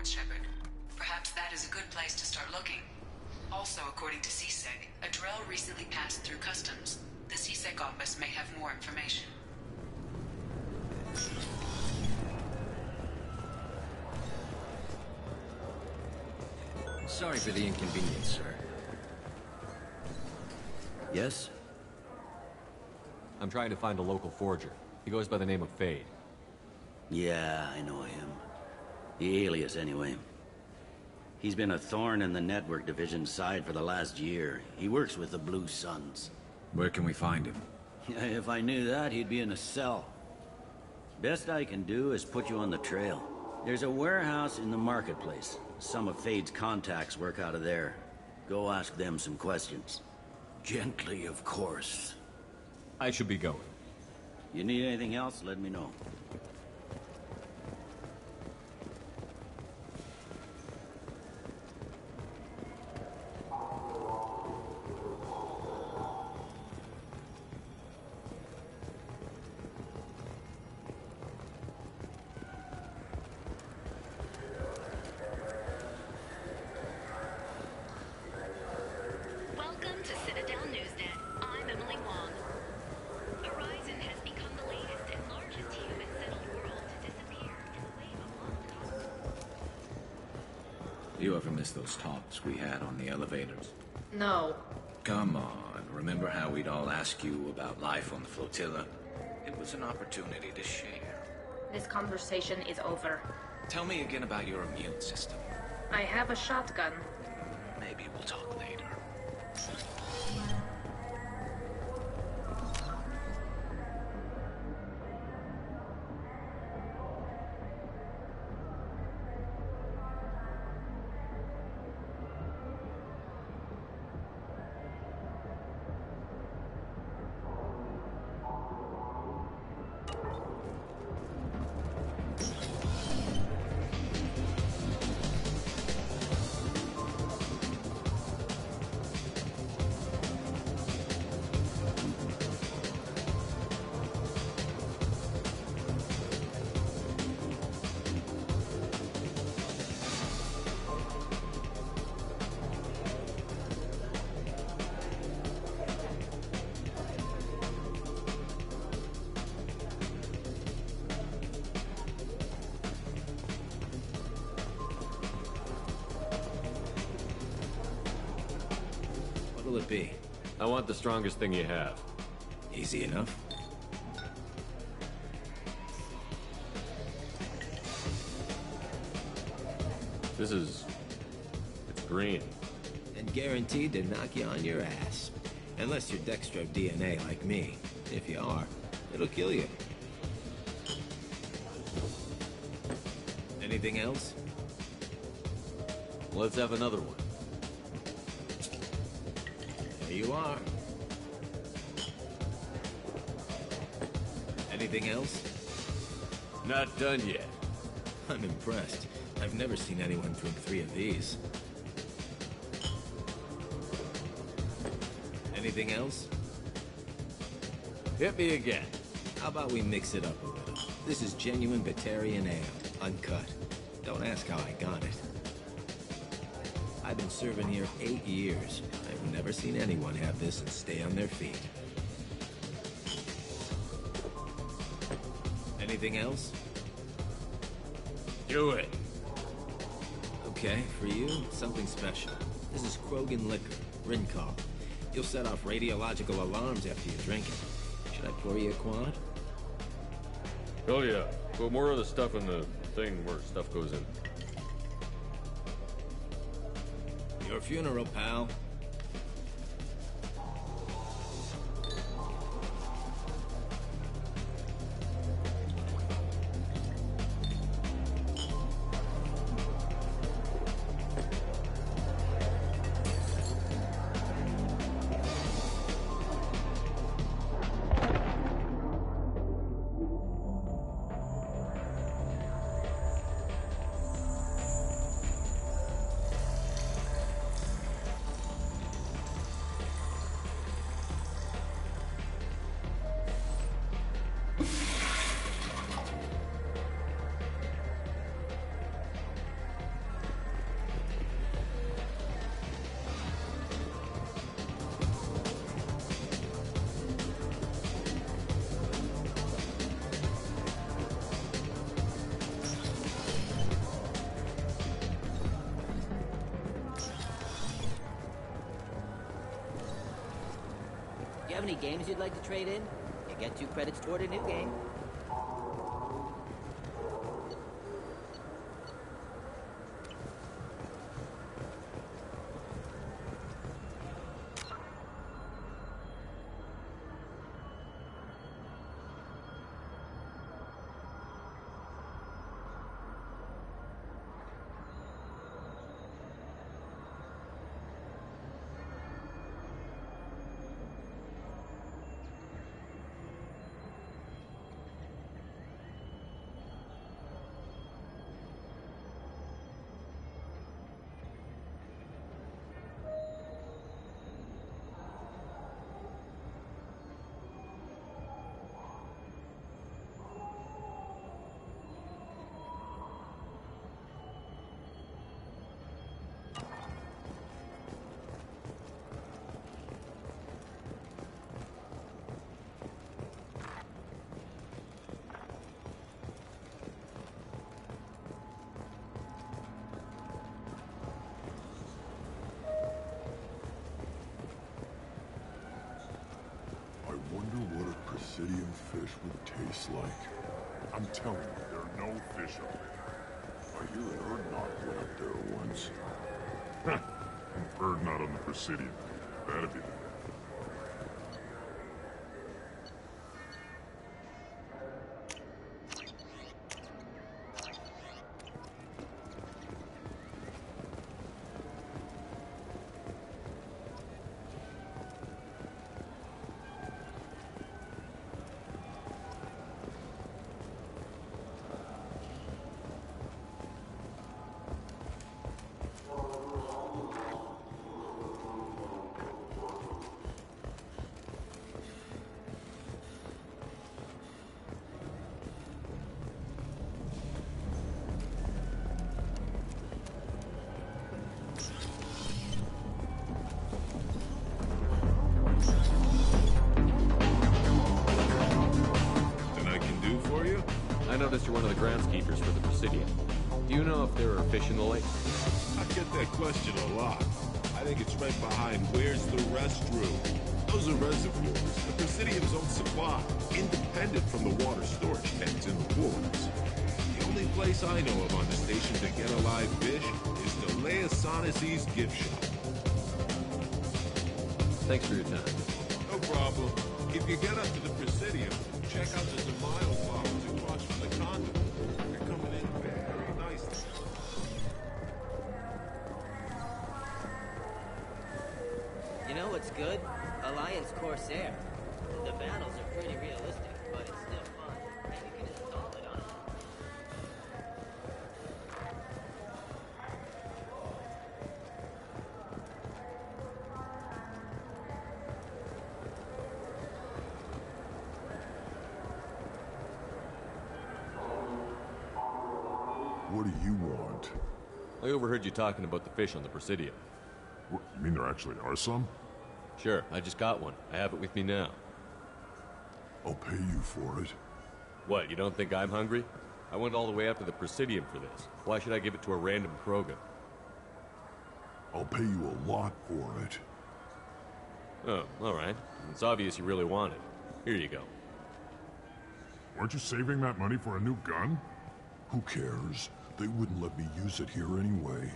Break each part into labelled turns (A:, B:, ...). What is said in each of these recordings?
A: reports, Shepard. Perhaps that is a good place to start looking. Also, according to CSEC, a Drell recently passed through customs. The CSEC office may have more information.
B: Sorry for the inconvenience, sir. Yes?
C: I'm trying to find a local forger. He goes by the name of Fade.
D: Yeah, I know him. The alias, anyway. He's been a thorn in the network division's side for the last year. He works with the Blue Suns.
E: Where can we find him?
D: If I knew that, he'd be in a cell. Best I can do is put you on the trail. There's a warehouse in the marketplace. Some of Fade's contacts work out of there. Go ask them some questions. Gently, of course.
C: I should be going.
D: You need anything else, let me know.
E: You ever miss those talks we had on the elevators?
F: No.
E: Come on, remember how we'd all ask you about life on the flotilla? It was an opportunity to share.
F: This conversation is over.
E: Tell me again about your immune system.
F: I have a shotgun.
E: Maybe we'll talk later.
B: What'll it be?
C: I want the strongest thing you have.
B: Easy enough.
C: It's green.
B: And guaranteed to knock you on your ass. Unless you're Dextro DNA like me. If you are, it'll kill you. Anything else?
C: Let's have another one.
B: There you are. Anything else?
C: Not done yet.
B: I'm impressed. I've never seen anyone drink 3 of these. Anything else?
C: Hit me again.
B: How about we mix it up a little? This is genuine Batarian ale, uncut. Don't ask how I got it. I've been serving here 8 years. I've never seen anyone have this and stay on their feet. Anything else?
C: Do it.
B: Okay, for you, something special. This is Krogan liquor, Rincol. You'll set off radiological alarms after you drink it. Should I pour you a quad?
C: Oh yeah. Put more of the stuff in the thing where stuff goes in.
B: Your funeral, pal.
G: have any games you'd like to trade in? You get 2 credits toward a new game.
H: I wonder what a Presidium fish would taste like. I'm telling you, there are no fish up there. I hear an Erdnot went up there once. An Erdnot on the Presidium. That'd be the
C: I noticed you're one of the groundskeepers for the Presidium. Do you know if there are fish in the lake?
H: I get that question a lot. I think it's right behind where's the restroom. Those are reservoirs, the Presidium's own supply, independent from the water storage tanks in the woods. The only place I know of on the station to get a live fish is the Leosanas's gift shop.
C: Thanks for your time.
H: No problem. If you get up to the Presidium, check out the DeMaio flowers across from the condo. They're coming in very nicely.
G: You know what's good? Alliance Corsair. The battles are pretty realistic, but it's still fun, and you can install it on it.
H: What do you want?
C: I overheard you talking about the fish on the Presidium.
H: What, you mean there actually are some?
C: Sure, I just got one. I have it with me now.
H: I'll pay you for it.
C: What, you don't think I'm hungry? I went all the way up to the Presidium for this. Why should I give it to a random Krogan?
H: I'll pay you a lot for it.
C: Oh, alright. It's obvious you really want it. Here you go.
H: Weren't you saving that money for a new gun? Who cares? They wouldn't let me use it here anyway.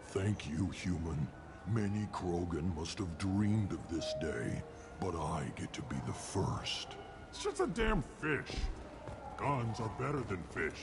H: Thank you, human. Many Krogan must have dreamed of this day, but I get to be the first. It's just a damn fish. Guns are better than fish.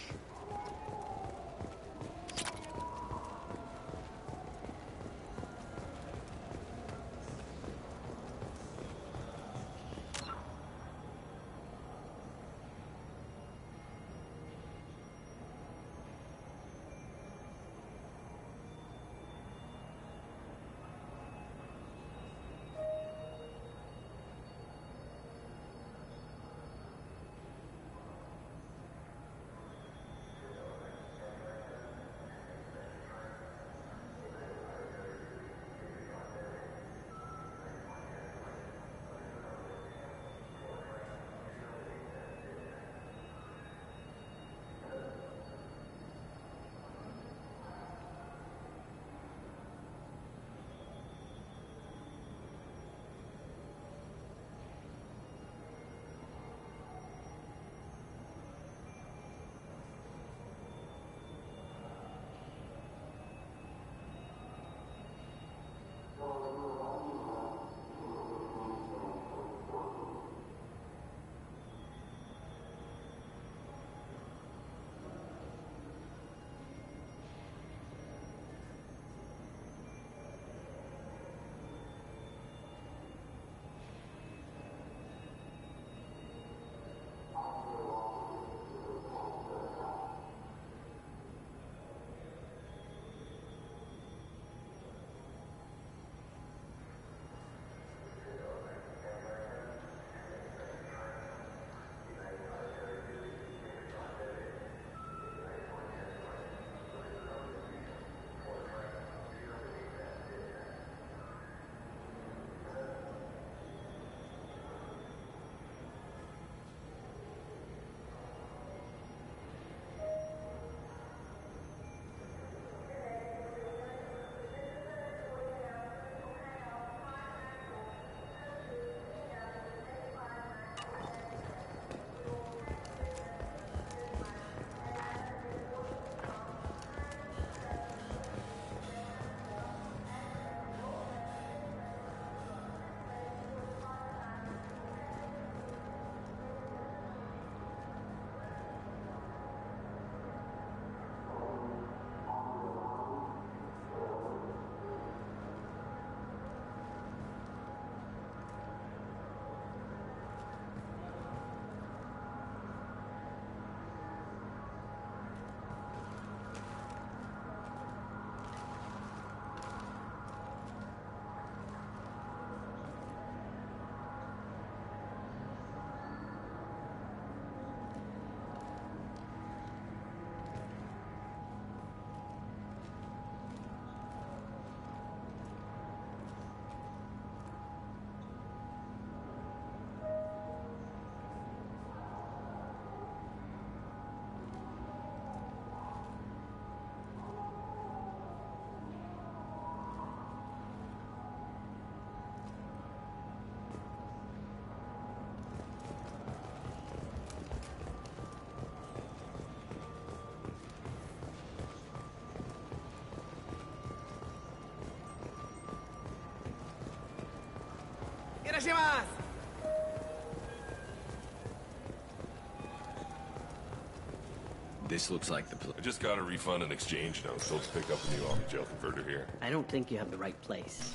E: This looks like the
C: I just got a refund and exchange note, so let's pick up a new Army jail converter here.
G: I don't think you have the right place.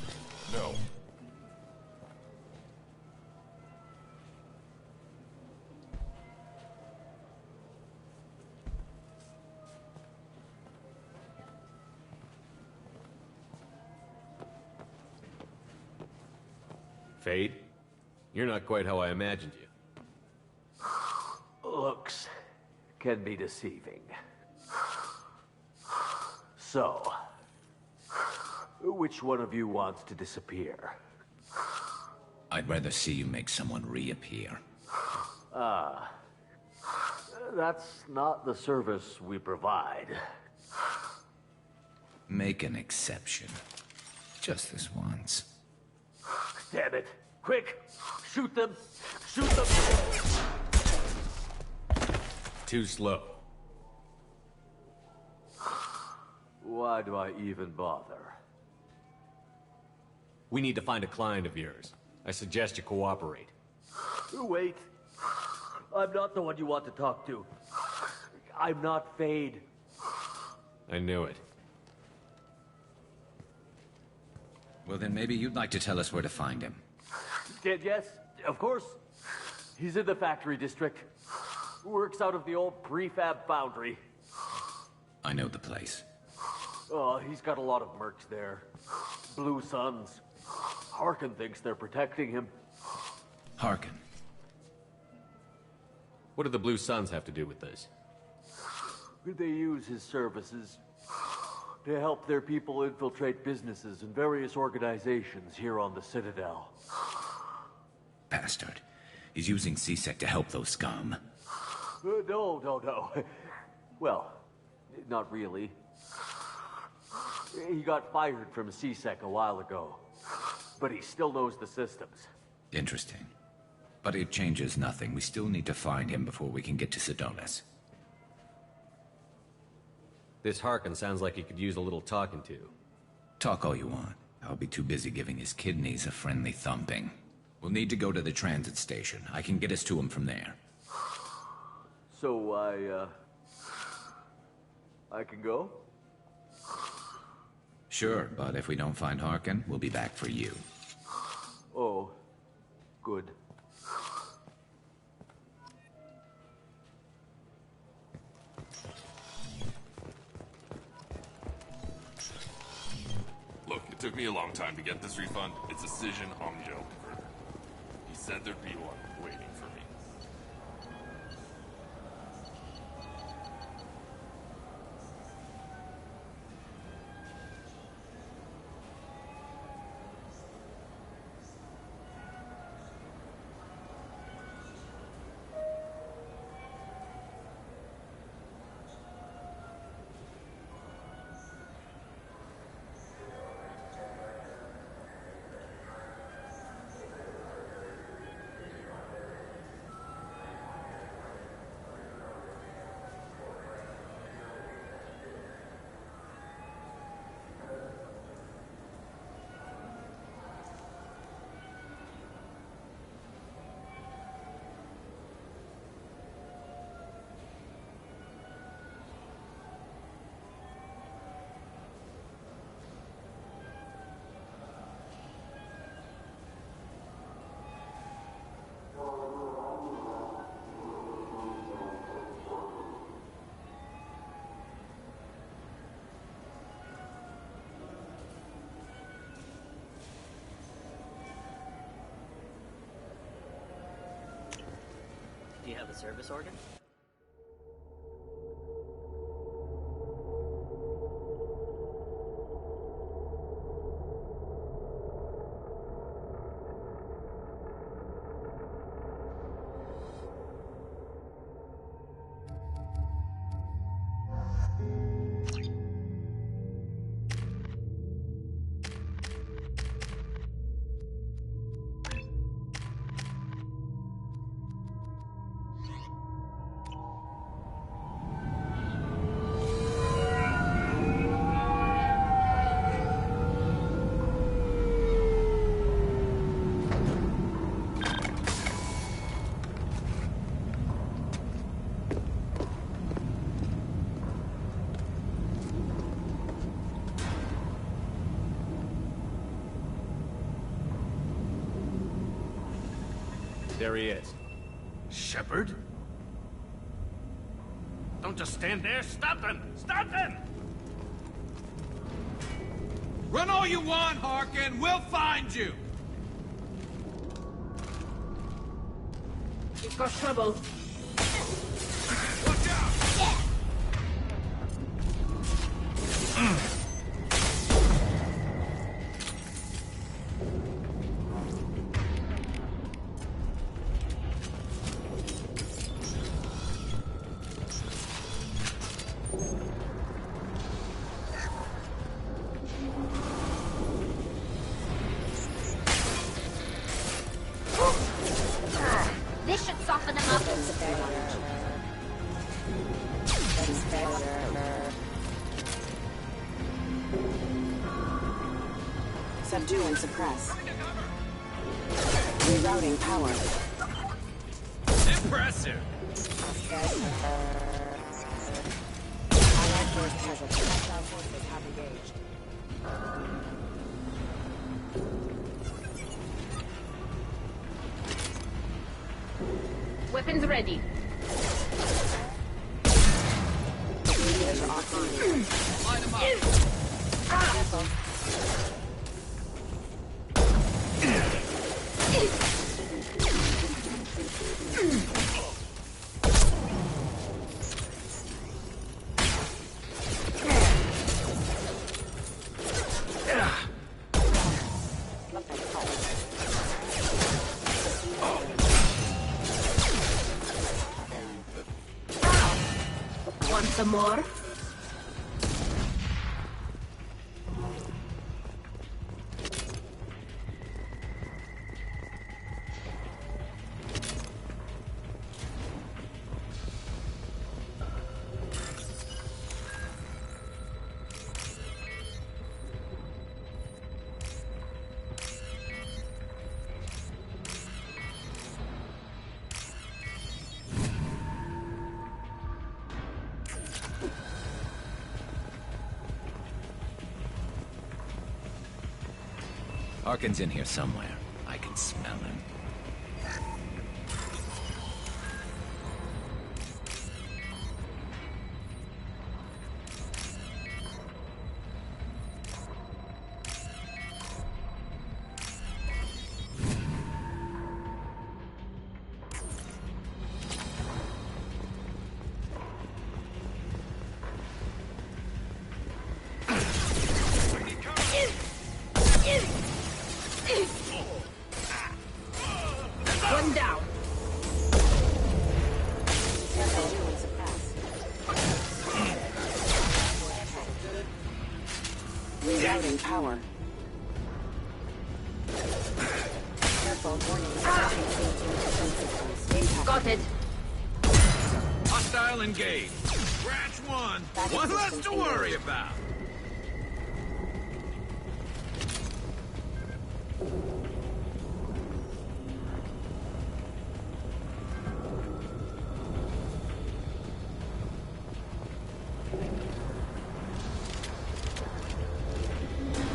C: No. Fade? You're not quite how I imagined you.
I: Looks can be deceiving. So, which one of you wants to disappear?
E: I'd rather see you make someone reappear.
I: That's not the service we provide.
E: Make an exception. Just this once.
I: Damn it. Quick! Shoot them! Shoot them!
C: Too slow.
I: Why do I even bother?
C: We need to find a client of yours. I suggest you cooperate.
I: Wait. I'm not the one you want to talk to. I'm not Fade.
C: I knew it.
E: Well, then maybe you'd like to tell us where to find him.
I: Yes, of course. He's in the factory district. Works out of the old prefab foundry.
E: I know the place.
I: Oh, he's got a lot of mercs there. Blue Suns. Harkin thinks they're protecting him.
E: Harkin.
C: What do the Blue Suns have to do with this?
I: They use his services to help their people infiltrate businesses and various organizations here on the Citadel.
E: Bastard. He's using CSEC to help those scum.
I: No. Well, not really. He got fired from CSEC a while ago, but he still knows the systems.
E: Interesting. But it changes nothing. We still need to find him before we can get to Sedonis.
C: This Harkin sounds like he could use a little talking to.
E: Talk all you want. I'll be too busy giving his kidneys a friendly thumping. We'll need to go to the transit station. I can get us to him from there.
I: So, I can go?
E: Sure, but if we don't find Harkin, we'll be back for you.
I: Oh, good.
C: Look, it took me a long time to get this refund. It's a Cision Omgel converter. He said there'd be one waiting for me.
G: Do you have the service organ?
J: There he is.
K: Shepard? Don't just stand there. Stop them! Stop them!
E: Run all you want, Harkin. We'll find you.
F: We've got trouble.
E: Watch out!
F: This should soften them up.
L: Subdue and suppress. Rerouting power.
E: Impressive.
L: Allied force casualty. Hostile forces have engaged.
F: Weapons ready.
E: Light him up.
L: Careful.
F: Want some more?
E: Harkin's in here somewhere. I can smell him.
F: One down.
L: Subdue and suppress. Rerouting power. Careful, warning. Impact.
F: Got it.
E: Hostile engaged. Scratch one.
L: Back
E: One less
L: assistance
E: to worry
L: engaged.
E: about.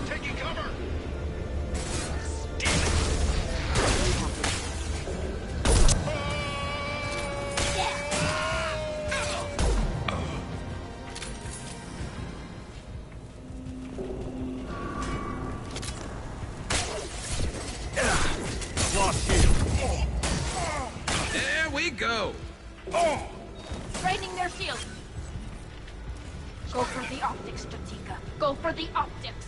K: Taking cover!
J: Lost shield.
E: There we go.
F: Draining their shield. Go for the optics, Jatika. Go for the optics.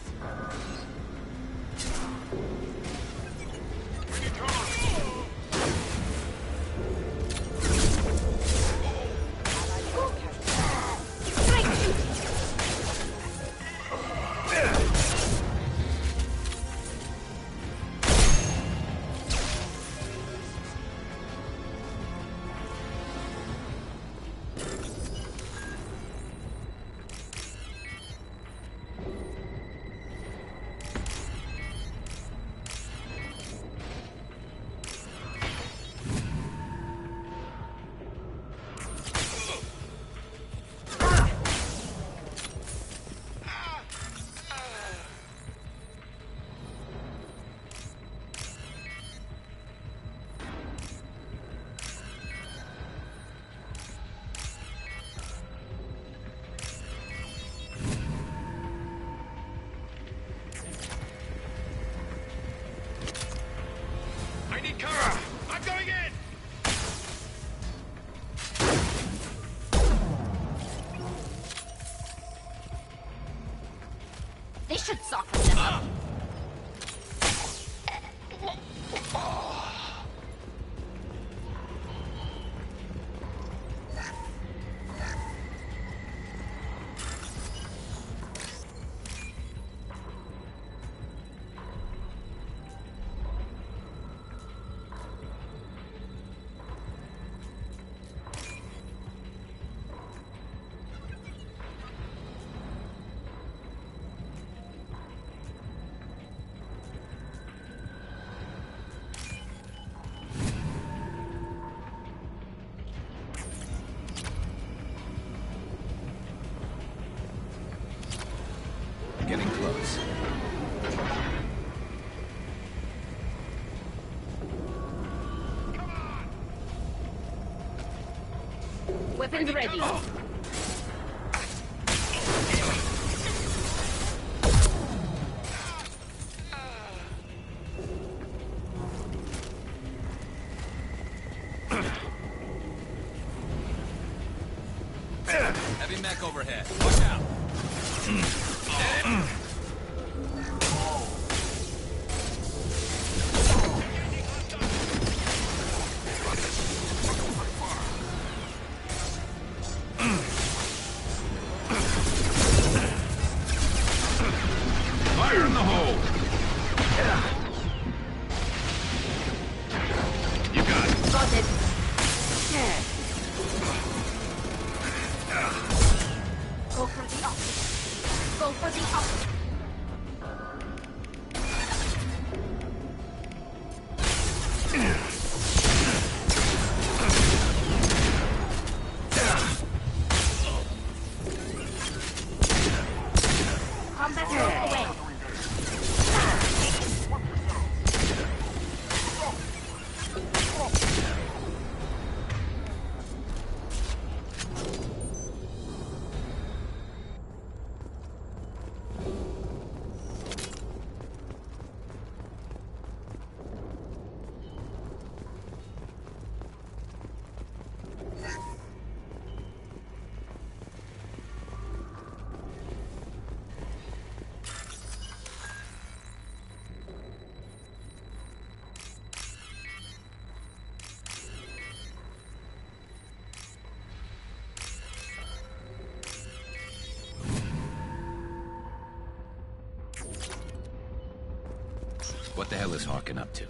F: should soften them up.
B: Getting close.
F: Weapons ready.
E: Heavy mech overhead. Watch out.
K: Fire in the hole! You got it.
F: Spotted. Go for the optic. Go for the optic. Combat roll away.
E: What the hell is Harkin up to?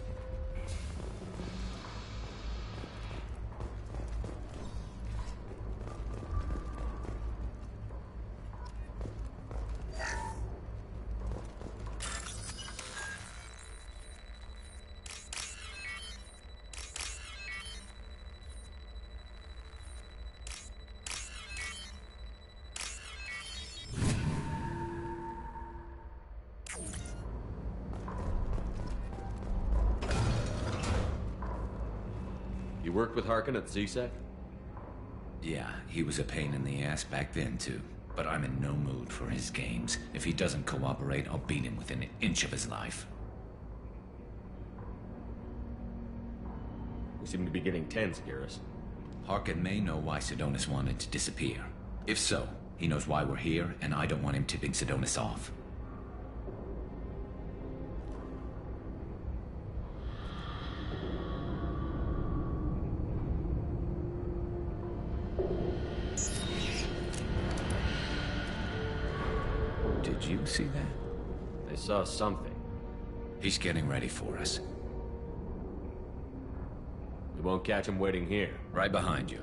J: You worked with Harkin at CSEC?
E: Yeah, he was a pain in the ass back then, too. But I'm in no mood for his games. If he doesn't cooperate, I'll beat him within an inch of his life.
J: We seem to be getting tense, Garrus.
E: Harkin may know why Sidonis wanted to disappear. If so, he knows why we're here, and I don't want him tipping Sidonis off. Did you see that?
J: I saw something.
E: He's getting ready for us.
J: We won't catch him waiting here.
E: Right behind you.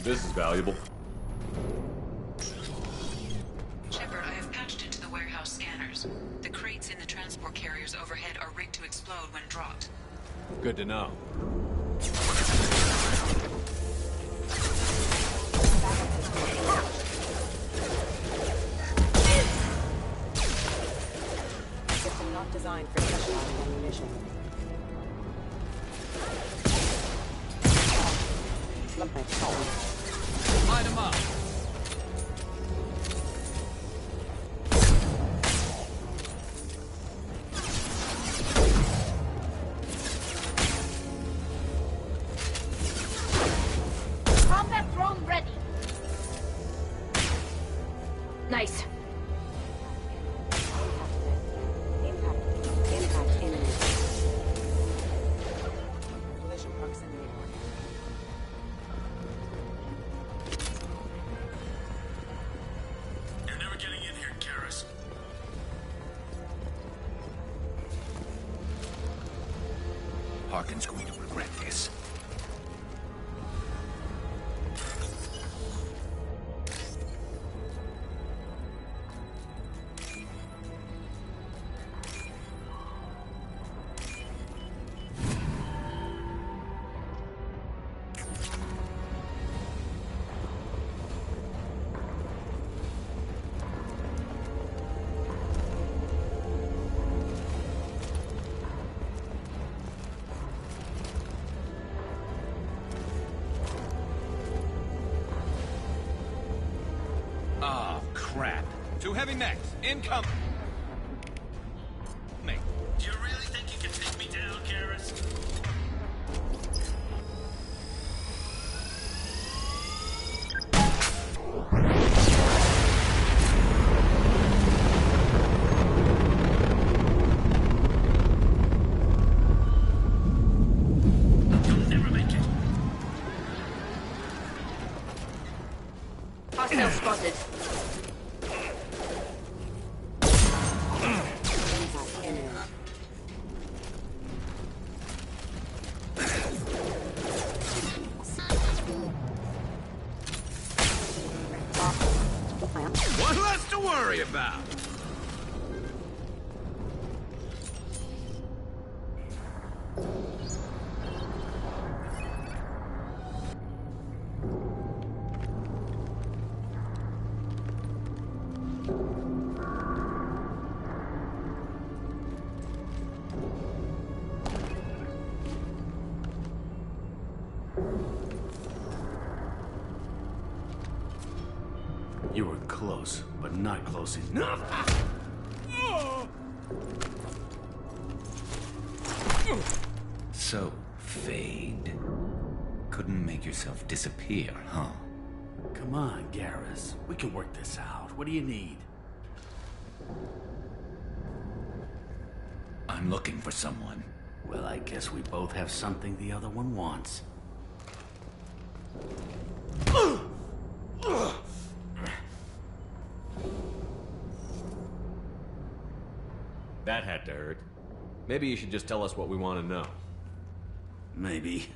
J: This is valuable.
A: Shepard, I have patched into the warehouse scanners. The crates in the transport carriers overhead are rigged to explode when dropped.
J: Good to know.
L: System not designed for specialized ammunition.
K: Light him up.
F: Combat drone ready. Nice.
L: Impact imminent. Collision proximity.
K: You're never getting in here, Garrus.
E: Harkin's going to regret this.
K: Oh, crap. Two heavy mechs. Income. Mate, do you really think you can take me down, Garrus? You'll never make it.
F: Hostile spotted.
L: Impact imminent.
K: One less to worry about.
M: You were close, but not close enough.
E: So, Fade. Couldn't make yourself disappear, huh?
M: Come on, Garrus. We can work this out. What do you need?
E: I'm looking for someone.
M: Well, I guess we both have something the other one wants.
J: That had to hurt. Maybe you should just tell us what we want to know.
M: Maybe.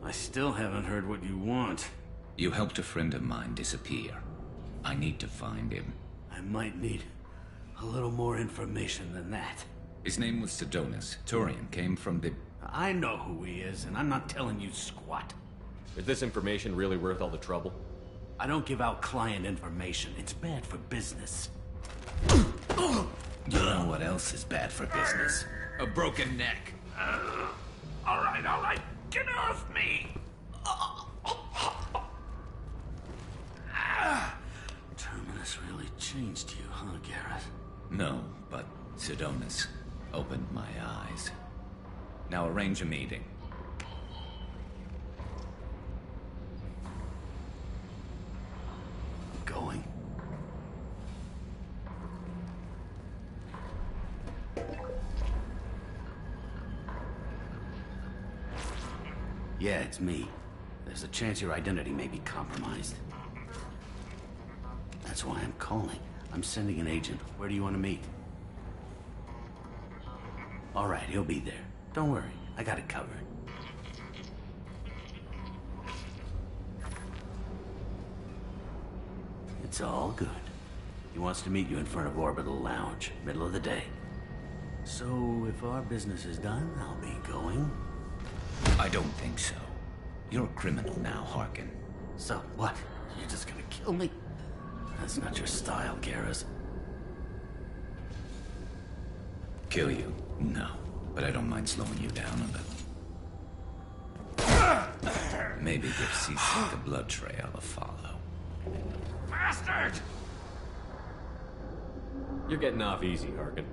M: I still haven't heard what you want.
E: You helped a friend of mine disappear. I need to find him.
M: I might need a little more information than that.
E: His name was Sidonis. Turian came from the...
M: I know who he is, and I'm not telling you squat.
J: Is this information really worth all the trouble?
M: I don't give out client information. It's bad for business.
E: You know what else is bad for business? A broken neck.
K: All right. Get off me.
M: Terminus really changed you, huh, Garrett?
E: No, but Sidonis opened my eyes. Now arrange a meeting.
M: Going. Yeah, it's me. There's a chance your identity may be compromised. That's why I'm calling. I'm sending an agent. Where do you want to meet? All right, he'll be there. Don't worry, I got it covered. It's all good. He wants to meet you in front of Orbital Lounge, middle of the day. So, if our business is done, I'll be going.
E: I don't think so. You're a criminal now, Harkin.
M: So, what? You're just gonna kill me? That's not your style, Garrus.
E: Kill you? No. But I don't mind slowing you down a little. Maybe give Seasick the blood trail a follow.
K: Bastard!
J: You're getting off easy, Harkin.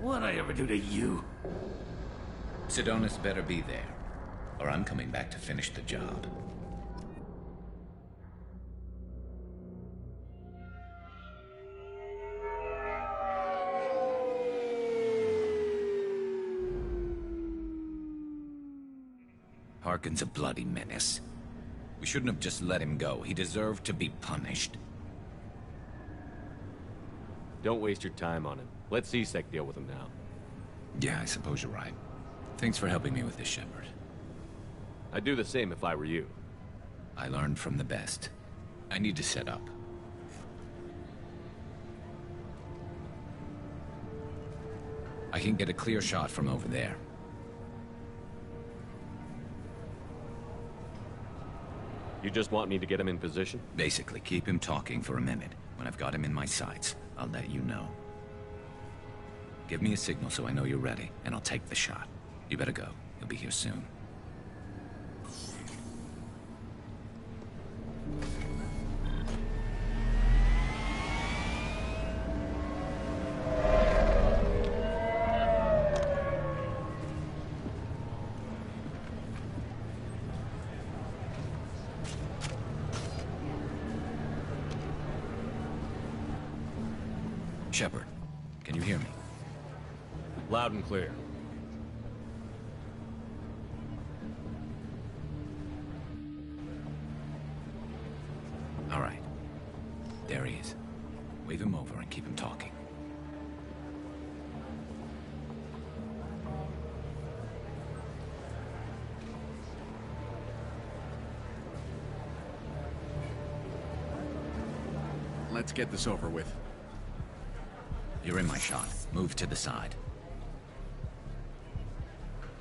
M: What'd I ever do to you?
E: Sidonis better be there, or I'm coming back to finish the job. Harkin's a bloody menace. We shouldn't have just let him go. He deserved to be punished.
J: Don't waste your time on him. Let CSEC deal with him now.
E: Yeah, I suppose you're right. Thanks for helping me with this, Shepard.
J: I'd do the same if I were you.
E: I learned from the best. I need to set up. I can get a clear shot from over there.
J: You just want me to get him in position?
E: Basically, keep him talking for a minute. When I've got him in my sights, I'll let you know. Give me a signal so I know you're ready, and I'll take the shot. You better go. He'll be here soon. Shepard, can you hear me?
J: Loud and clear.
E: All right. There he is. Wave him over and keep him talking.
N: Let's get this over with.
E: You're in my shot. Move to the side.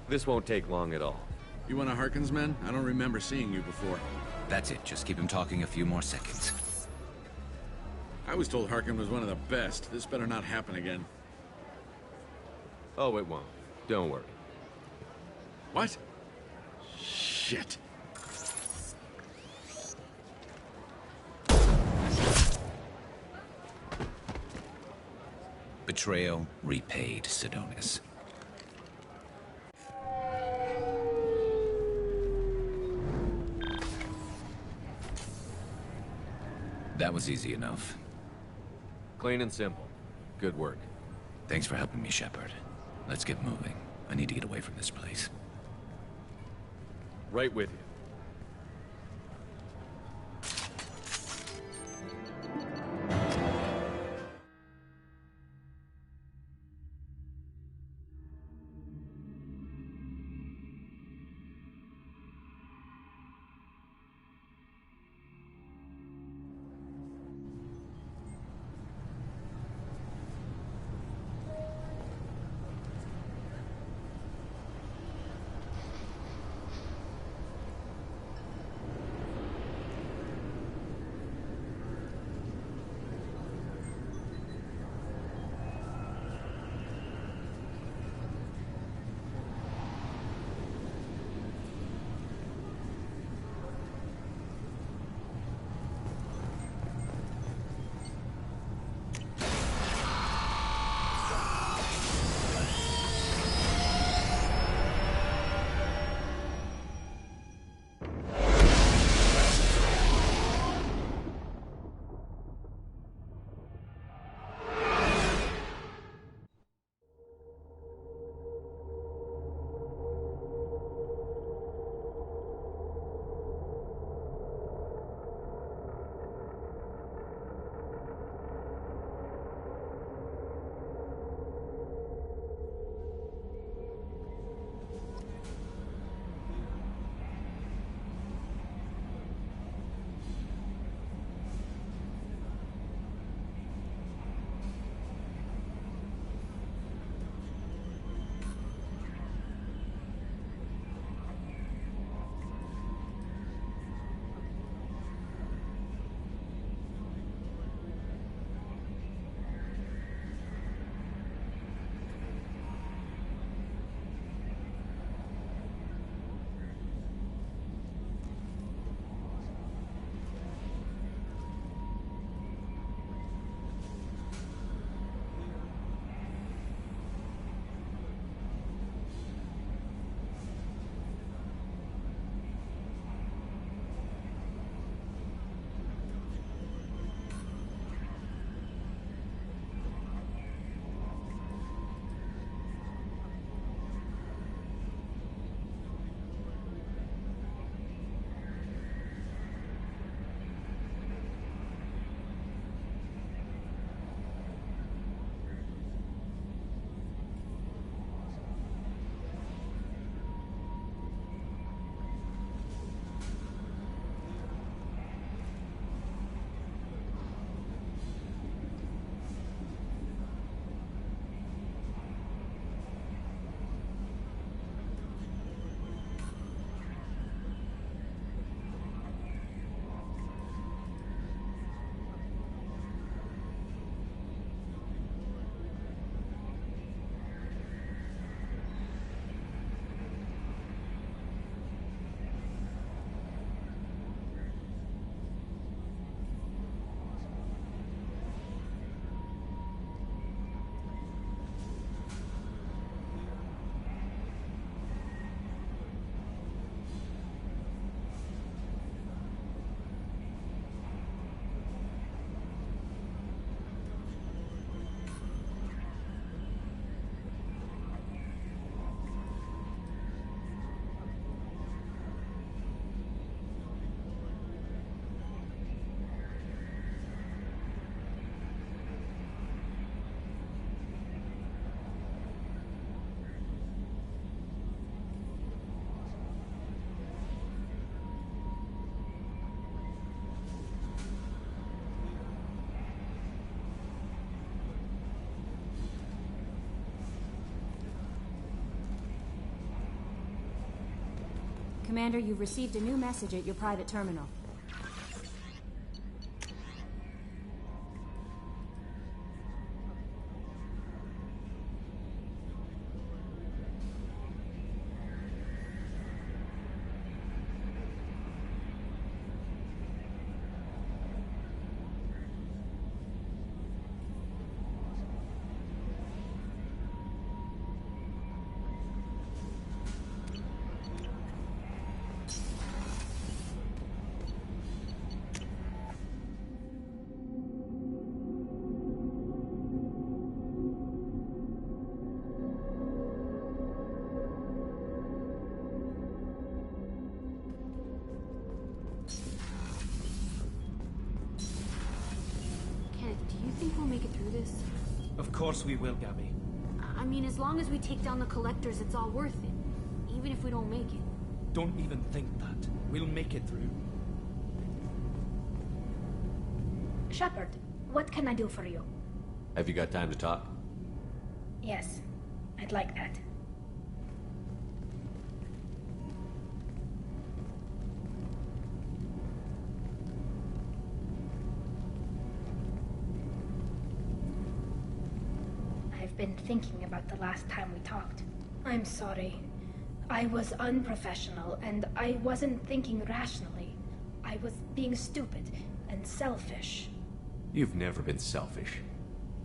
J: This won't take long at all.
N: You one of Harkin's men? I don't remember seeing you before.
E: That's it. Just keep him talking a few more seconds.
N: I was told Harkin was one of the best. This better not happen again.
J: Oh, it won't. Don't worry.
N: What? Shit.
E: Betrayal repaid, Sidonis. That was easy enough.
J: Clean and simple. Good work.
E: Thanks for helping me, Shepard. Let's get moving. I need to get away from this place.
J: Right with you.
O: Commander, you've received a new message at your private terminal. Do you think we'll make it through this?
P: Of course we will, Gabby.
O: I mean, as long as we take down the collectors, it's all worth it. Even if we don't make it.
P: Don't even think that. We'll make it through.
F: Shepard, what can I do for you?
J: Have you got time to talk?
F: Yes, I'd like that. I've been thinking about the last time we talked. I'm sorry. I was unprofessional, and I wasn't thinking rationally. I was being stupid and selfish.
J: You've never been selfish.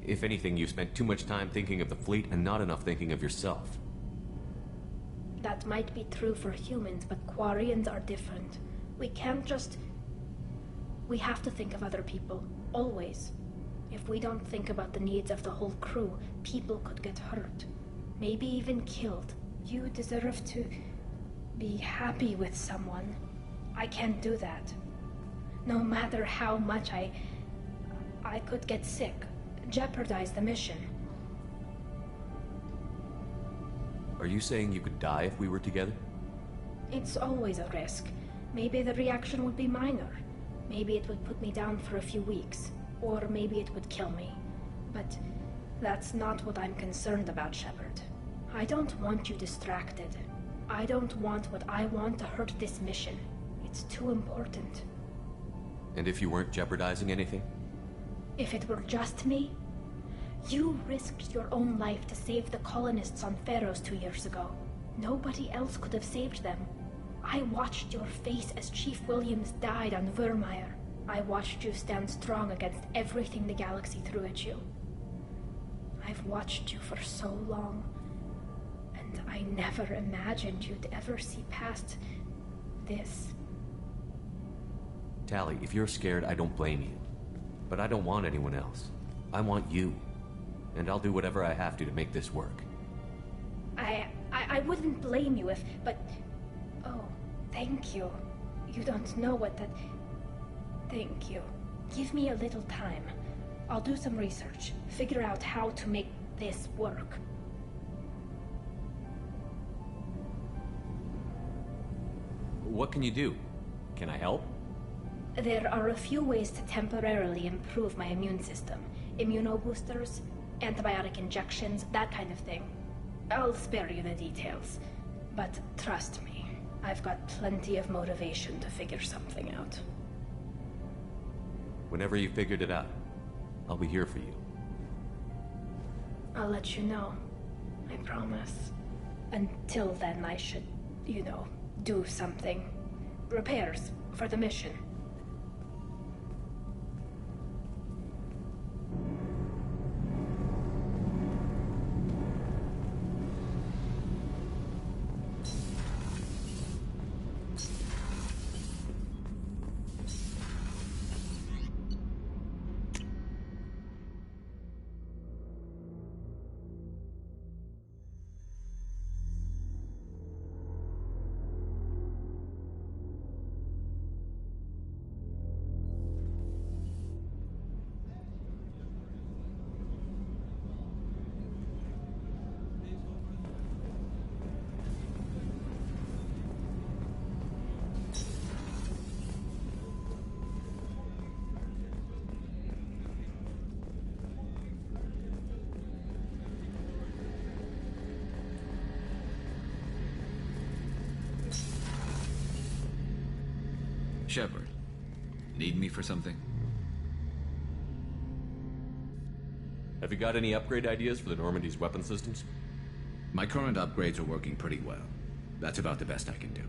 J: If anything, you spent too much time thinking of the fleet and not enough thinking of yourself.
F: That might be true for humans, but Quarians are different. We can't just... We have to think of other people, always. If we don't think about the needs of the whole crew, people could get hurt. Maybe even killed. You deserve to be happy with someone. I can't do that. No matter how much I could get sick, jeopardize the mission.
J: Are you saying you could die if we were together?
F: It's always a risk. Maybe the reaction would be minor. Maybe it would put me down for a few weeks. Or maybe it would kill me. But that's not what I'm concerned about, Shepard. I don't want you distracted. I don't want what I want to hurt this mission. It's too important.
J: And if you weren't jeopardizing anything?
F: If it were just me? You risked your own life to save the colonists on Pharos 2 years ago. Nobody else could have saved them. I watched your face as Chief Williams died on Vermeer. I watched you stand strong against everything the galaxy threw at you. I've watched you for so long, and I never imagined you'd ever see past this.
J: Tali, if you're scared, I don't blame you. But I don't want anyone else. I want you. And I'll do whatever I have to make this work.
F: I wouldn't blame you if, but... Oh, thank you. You don't know what that... Thank you. Give me a little time. I'll do some research, figure out how to make this work.
J: What can you do? Can I help?
F: There are a few ways to temporarily improve my immune system. Immunoboosters, antibiotic injections, that kind of thing. I'll spare you the details. But trust me, I've got plenty of motivation to figure something out.
J: Whenever you've figured it out, I'll be here for you.
F: I'll let you know. I promise. Until then, I should, do something. Repairs for the mission.
E: Shepard, need me for something?
J: Have you got any upgrade ideas for the Normandy's weapon systems?
E: My current upgrades are working pretty well. That's about the best I can do.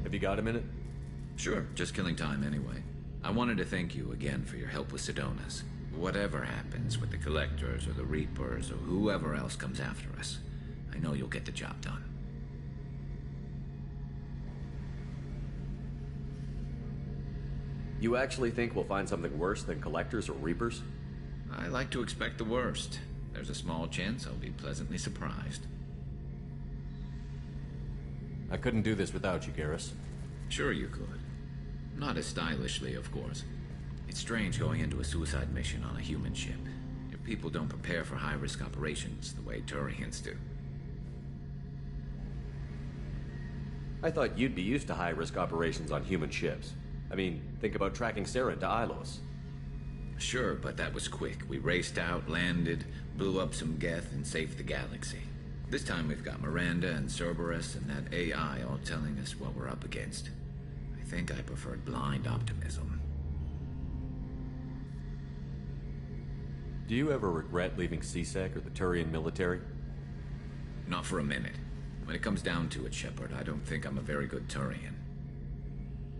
J: Have you got a minute?
E: Sure, just killing time anyway. I wanted to thank you again for your help with Sidonis. Whatever happens with the Collectors or the Reapers or whoever else comes after us, I know you'll get the job done.
J: You actually think we'll find something worse than Collectors or Reapers?
E: I like to expect the worst. There's a small chance I'll be pleasantly surprised.
J: I couldn't do this without you, Garrus.
E: Sure you could. Not as stylishly, of course. It's strange going into a suicide mission on a human ship. Your people don't prepare for high-risk operations the way Turians do.
J: I thought you'd be used to high-risk operations on human ships. I mean, think about tracking Sarah to Ilos.
E: Sure, but that was quick. We raced out, landed, blew up some Geth, and saved the galaxy. This time we've got Miranda and Cerberus and that AI all telling us what we're up against. I think I preferred blind optimism.
J: Do you ever regret leaving CSEC or the Turian military?
E: Not for a minute. When it comes down to it, Shepard, I don't think I'm a very good Turian.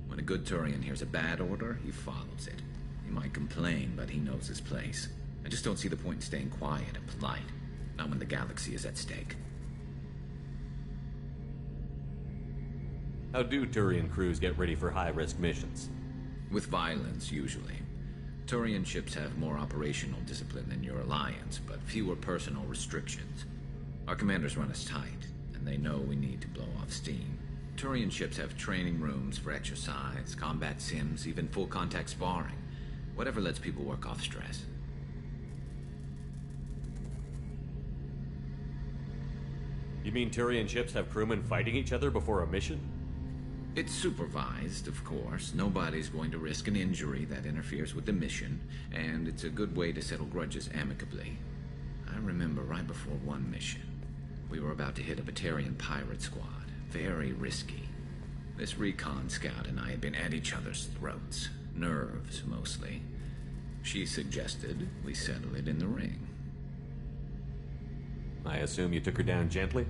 E: When a good Turian hears a bad order, he follows it. He might complain, but he knows his place. I just don't see the point in staying quiet and polite. Not when the galaxy is at stake.
J: How do Turian crews get ready for high-risk missions?
E: With violence, usually. Turian ships have more operational discipline than your alliance, but fewer personal restrictions. Our commanders run us tight, and they know we need to blow off steam. Turian ships have training rooms for exercise, combat sims, even full-contact sparring. Whatever lets people work off stress.
J: You mean Turian ships have crewmen fighting each other before a mission?
E: It's supervised, of course. Nobody's going to risk an injury that interferes with the mission, and it's a good way to settle grudges amicably. I remember right before one mission, we were about to hit a Batarian pirate squad. Very risky. This recon scout and I had been at each other's throats. Nerves, mostly. She suggested we settle it in the ring.
J: I assume you took her down gently?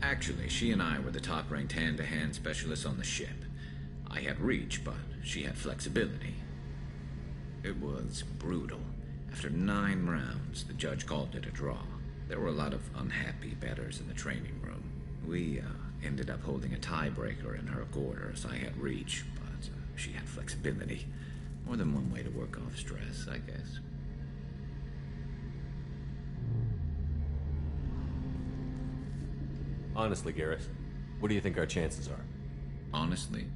E: Actually, she and I were the top-ranked hand-to-hand specialists on the ship. I had reach, but she had flexibility. It was brutal. After 9 rounds, the judge called it a draw. There were a lot of unhappy bettors in the training room. We ended up holding a tiebreaker in her quarters. I had reach, but she had flexibility. More than one way to work off stress, I guess.
J: Honestly, Garrus, what do you think our chances are?
E: Honestly?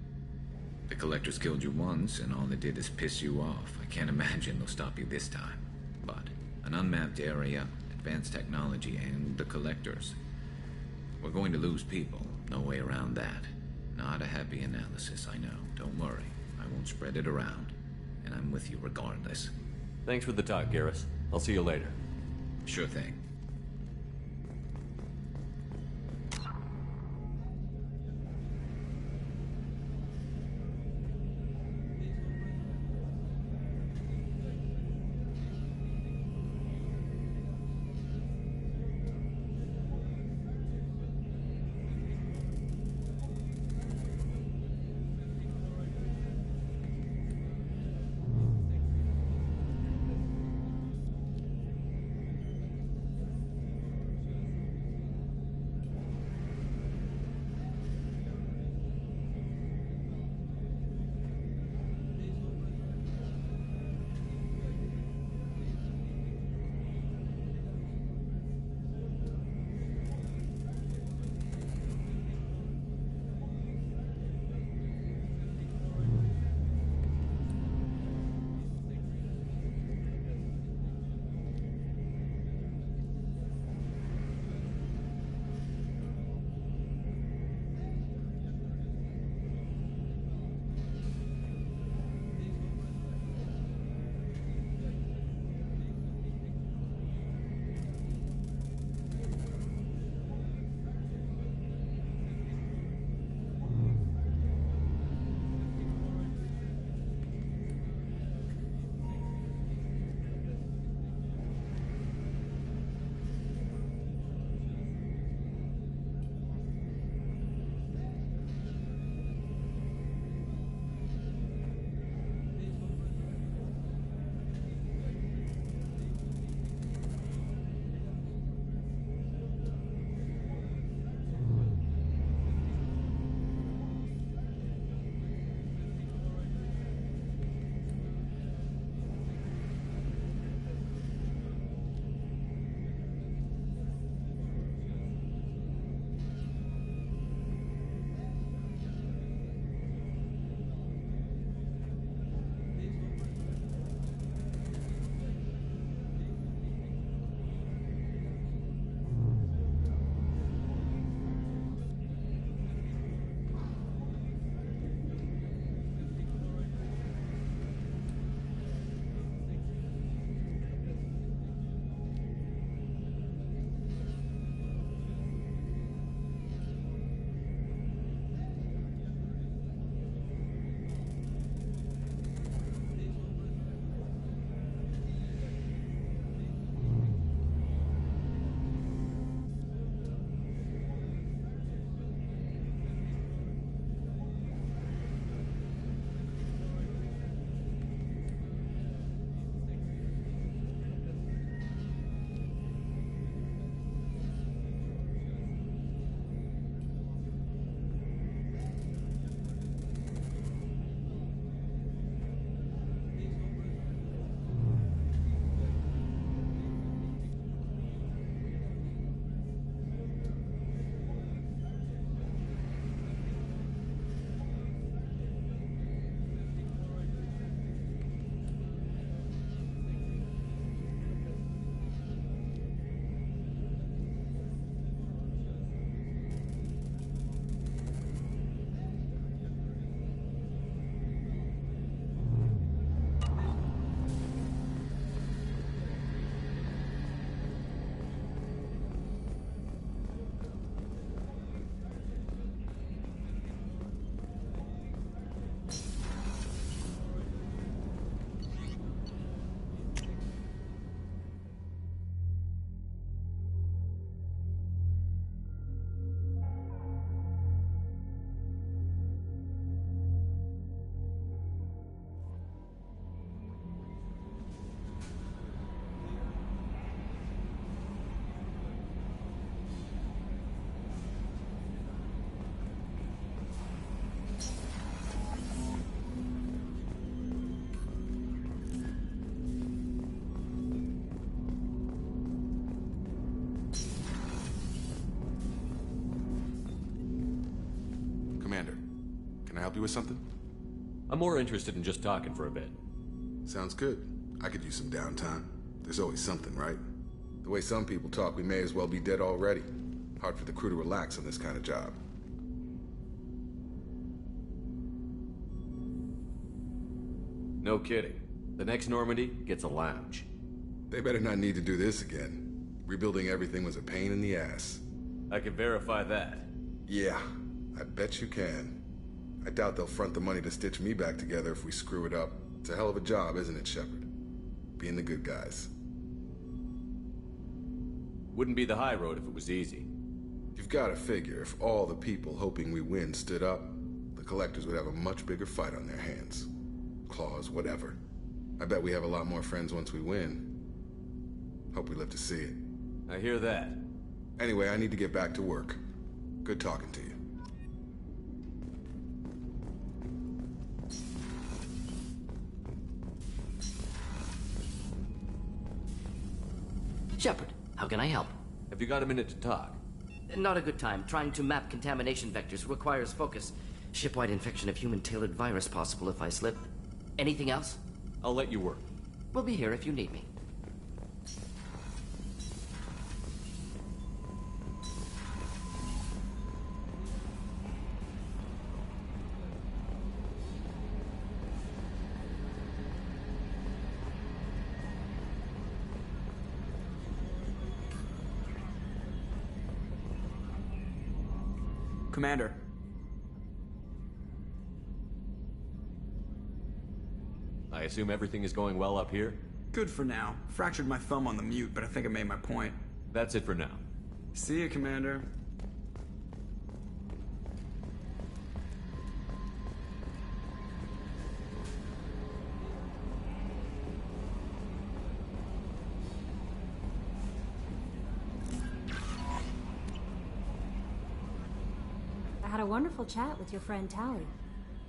E: The Collectors killed you once, and all they did is piss you off. I can't imagine they'll stop you this time. But an unmapped area, advanced technology, and the Collectors. We're going to lose people. No way around that. Not a happy analysis, I know. Don't worry. I won't spread it around. And I'm with you regardless.
J: Thanks for the talk, Garrus. I'll see you later.
E: Sure thing.
Q: I help you with something?
J: I'm more interested in just talking for a bit.
Q: Sounds good. I could use some downtime. There's always something, right? The way some people talk, we may as well be dead already. Hard for the crew to relax on this kind of job.
J: No kidding. The next Normandy gets a lounge.
Q: They better not need to do this again. Rebuilding everything was a pain in the ass.
J: I can verify that.
Q: Yeah, I bet you can. I doubt they'll front the money to stitch me back together if we screw it up. It's a hell of a job, isn't it, Shepard? Being the good guys.
J: Wouldn't be the high road if it was easy.
Q: You've got to figure if all the people hoping we win stood up, the collectors would have a much bigger fight on their hands. Claws, whatever. I bet we have a lot more friends once we win. Hope we live to see it.
J: I hear that.
Q: Anyway, I need to get back to work. Good talking to you.
R: Shepard, how can I help?
J: Have you got a minute to talk?
R: Not a good time. Trying to map contamination vectors requires focus. Shipwide infection of human-tailored virus possible if I slip. Anything else?
J: I'll let you work.
R: We'll be here if you need me.
S: Commander.
J: I assume everything is going well up here?
S: Good for now. Fractured my thumb on the mute, but I think I made my point.
J: That's it for now.
S: See you, Commander.
T: I had a wonderful chat with your friend Tally.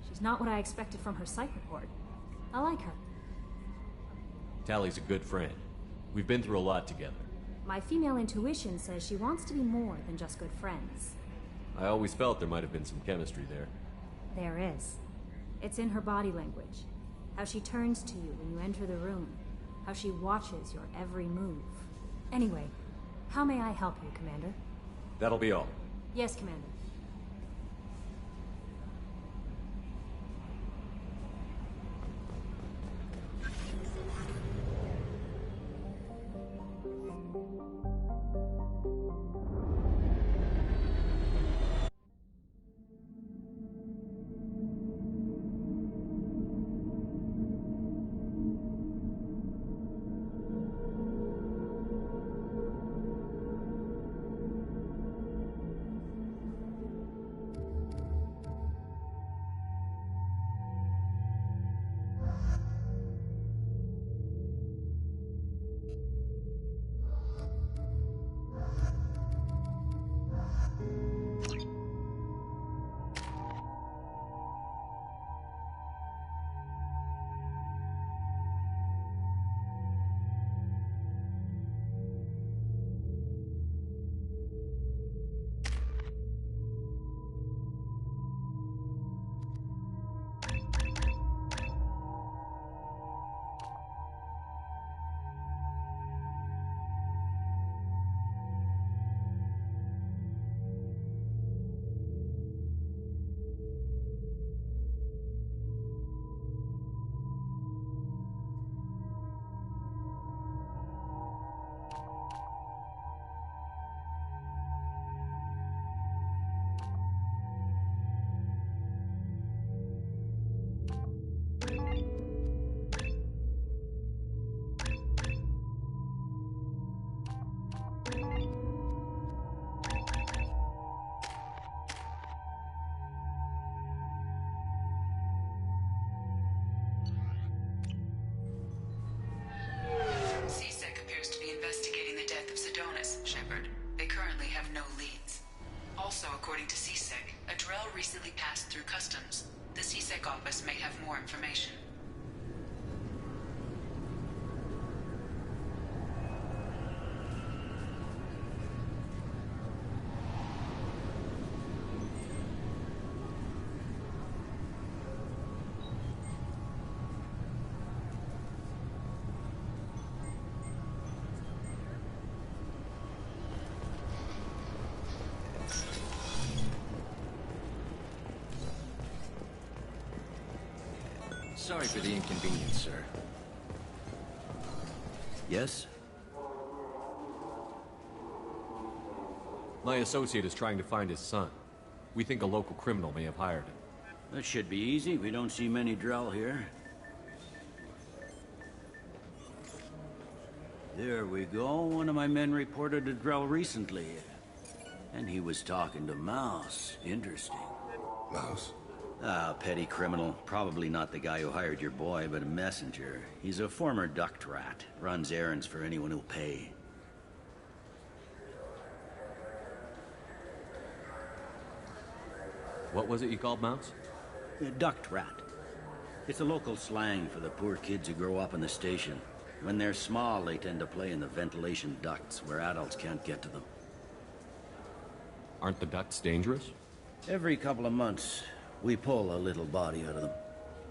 T: She's not what I expected from her psych report. I like her.
J: Tally's a good friend. We've been through a lot together.
T: My female intuition says she wants to be more than just good friends.
J: I always felt there might have been some chemistry there.
T: There is. It's in her body language. How she turns to you when you enter the room. How she watches your every move. Anyway, how may I help you, Commander?
J: That'll be all.
T: Yes, Commander.
A: According to CSEC, a Drell recently passed through customs. The CSEC office may have more information.
B: Sorry for the inconvenience, sir.
D: Yes?
J: My associate is trying to find his son. We think a local criminal may have hired him.
D: That should be easy. We don't see many Drell here. There we go. One of my men reported a Drell recently. And he was talking to Mouse. Interesting.
Q: Mouse?
D: Ah, petty criminal. Probably not the guy who hired your boy, but a messenger. He's a former duct rat. Runs errands for anyone who'll pay.
J: What was it you called Mouse?
D: A duct rat. It's a local slang for the poor kids who grow up in the station. When they're small, they tend to play in the ventilation ducts where adults can't get to them.
J: Aren't the ducts dangerous?
D: Every couple of months, we pull a little body out of them.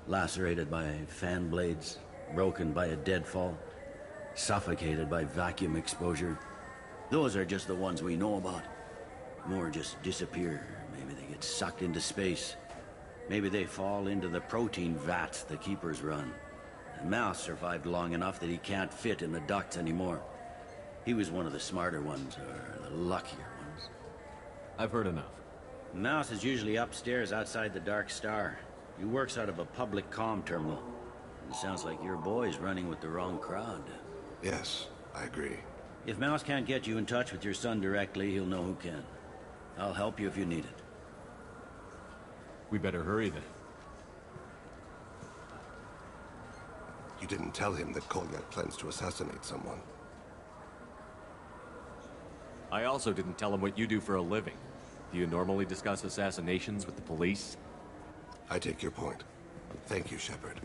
D: Lacerated by fan blades, broken by a deadfall, suffocated by vacuum exposure. Those are just the ones we know about. More just disappear. Maybe they get sucked into space. Maybe they fall into the protein vats the keepers run. And Mouse survived long enough that he can't fit in the ducts anymore. He was one of the smarter ones, or the luckier ones.
J: I've heard enough.
D: Mouse is usually upstairs outside the Dark Star. He works out of a public comm terminal. It sounds like your boy's running with the wrong crowd.
Q: Yes, I agree.
D: If Mouse can't get you in touch with your son directly, he'll know who can. I'll help you if you need it.
J: We better hurry then.
Q: You didn't tell him that Kolyak plans to assassinate someone.
J: I also didn't tell him what you do for a living. Do you normally discuss assassinations with the police?
Q: I take your point. Thank you, Shepard.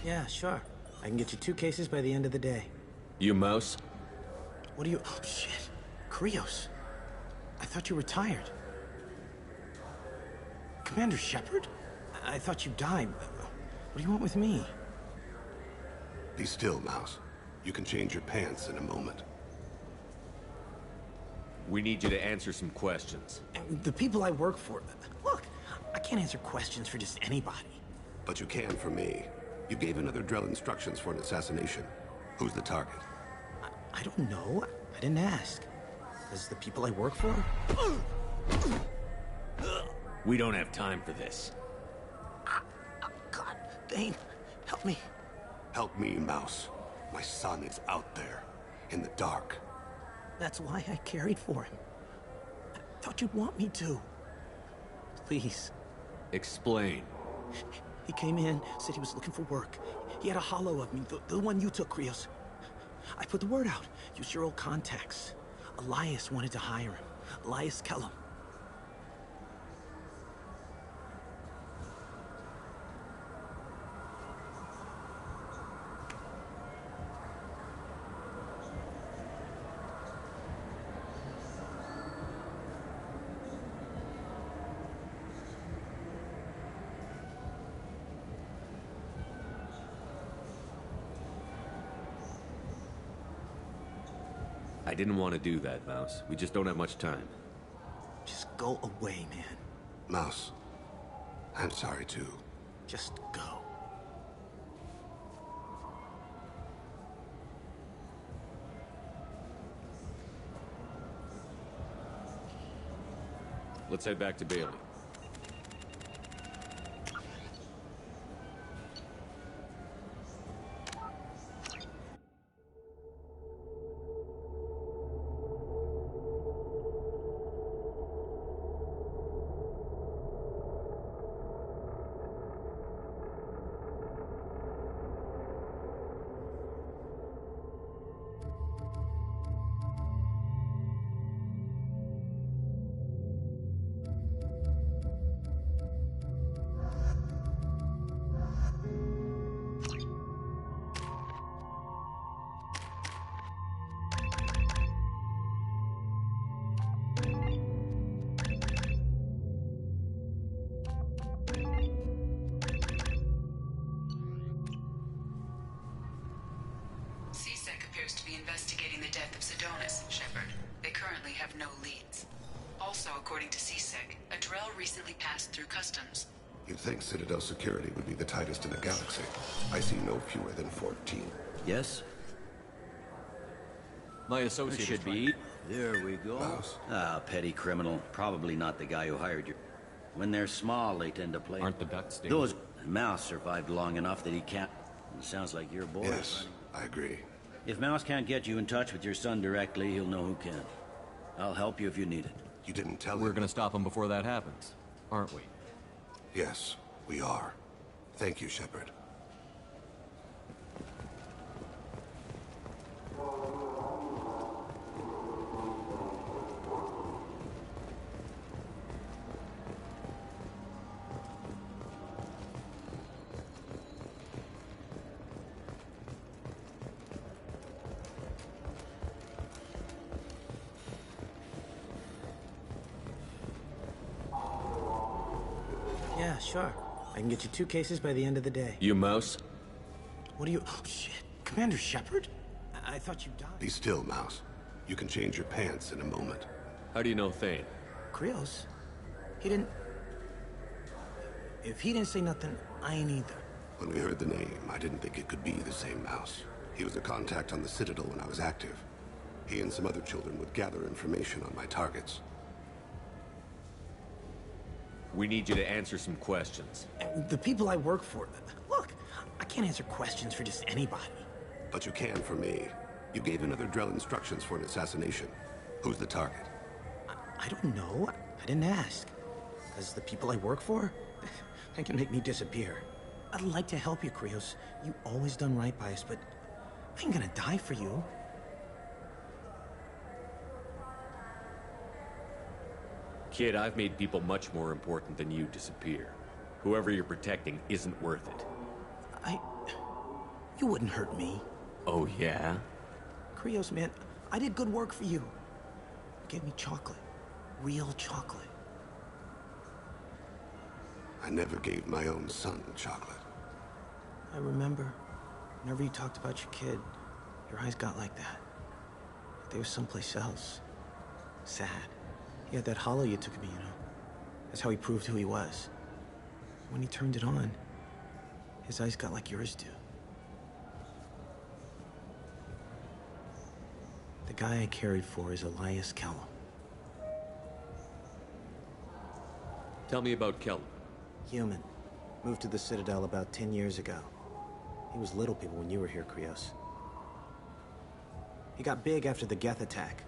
U: Yeah, sure. I can get you 2 cases by the end of the day.
J: You mouse?
U: What are you... Oh, shit. Krios. I thought you retired. Commander Shepard? I thought you died. What do you want with me?
V: Be still, Mouse. You can change your pants in a moment.
J: We need you to answer some questions.
U: The people I work for... Look, I can't answer questions for just anybody.
V: But you can for me. You gave another Drell instructions for an assassination. Who's the target?
U: I don't know. I didn't ask. Does the people I work for?
J: We don't have time for this.
U: God, Thane, help me.
V: Help me, Mouse. My son is out there, in the dark.
U: That's why I carried for him. I thought you'd want me to. Please.
J: Explain.
U: He came in, said he was looking for work. He had a hollow of me, the one you took, Krios. I put the word out. Used your old contacts. Elias wanted to hire him. Elias Kellum.
J: I didn't want to do that, Mouse. We just don't have much time.
U: Just go away, man.
V: Mouse, I'm sorry too.
U: Just go.
J: Let's head back to Bailey.
A: CSEC appears to be investigating the death of Sedonis, Shepard. They currently have no leads. Also, according to CSEC, a Drell recently passed through customs.
V: You'd think Citadel security would be the tightest in the galaxy. I see no fewer than 14.
D: Yes?
J: My associate
D: should be. There we go.
V: Mouse.
D: Ah, petty criminal. Probably not the guy who hired you. When they're small, they tend to play.
J: Aren't the ducks stinging?
D: Those Mouse survived long enough that he can't. It sounds like your boy.
V: Yes, I agree.
D: If Mouse can't get you in touch with your son directly, he'll know who can. I'll help you if you need it.
V: You didn't tell him.
J: We're gonna stop him before that happens, aren't we?
V: Yes, we are. Thank you, Shepard.
U: Yeah, sure. I can get you 2 cases by the end of the day.
J: You mouse?
U: What are you... Oh, shit. Commander Shepard? I thought you died.
V: Be still, Mouse. You can change your pants in a moment.
J: How do you know Thane?
U: Krios? He didn't... If he didn't say nothing, I ain't either.
V: When we heard the name, I didn't think it could be the same Mouse. He was a contact on the Citadel when I was active. He and some other children would gather information on my targets.
J: We need you to answer some questions.
U: The people I work for... Look, I can't answer questions for just anybody.
V: But you can for me. You gave another Drell instructions for an assassination. Who's the target?
U: I don't know. I didn't ask. Does the people I work for? They can make me disappear. I'd like to help you, Krios. You always done right by us, but I ain't gonna die for you.
J: Kid, I've made people much more important than you disappear. Whoever you're protecting isn't worth it.
U: You wouldn't hurt me.
J: Oh, yeah?
U: Krios, man, I did good work for you. You gave me chocolate. Real chocolate.
V: I never gave my own son chocolate.
U: I remember. Whenever you talked about your kid, your eyes got like that. Like they were someplace else. Sad. He had that hollow you took of me, you know. That's how he proved who he was. When he turned it on, his eyes got like yours do. The guy I cared for is Elias Kellum.
J: Tell me about Kellum.
U: Human. Moved to the Citadel about 10 years ago. He was Little People when you were here, Krios. He got big after the Geth attack.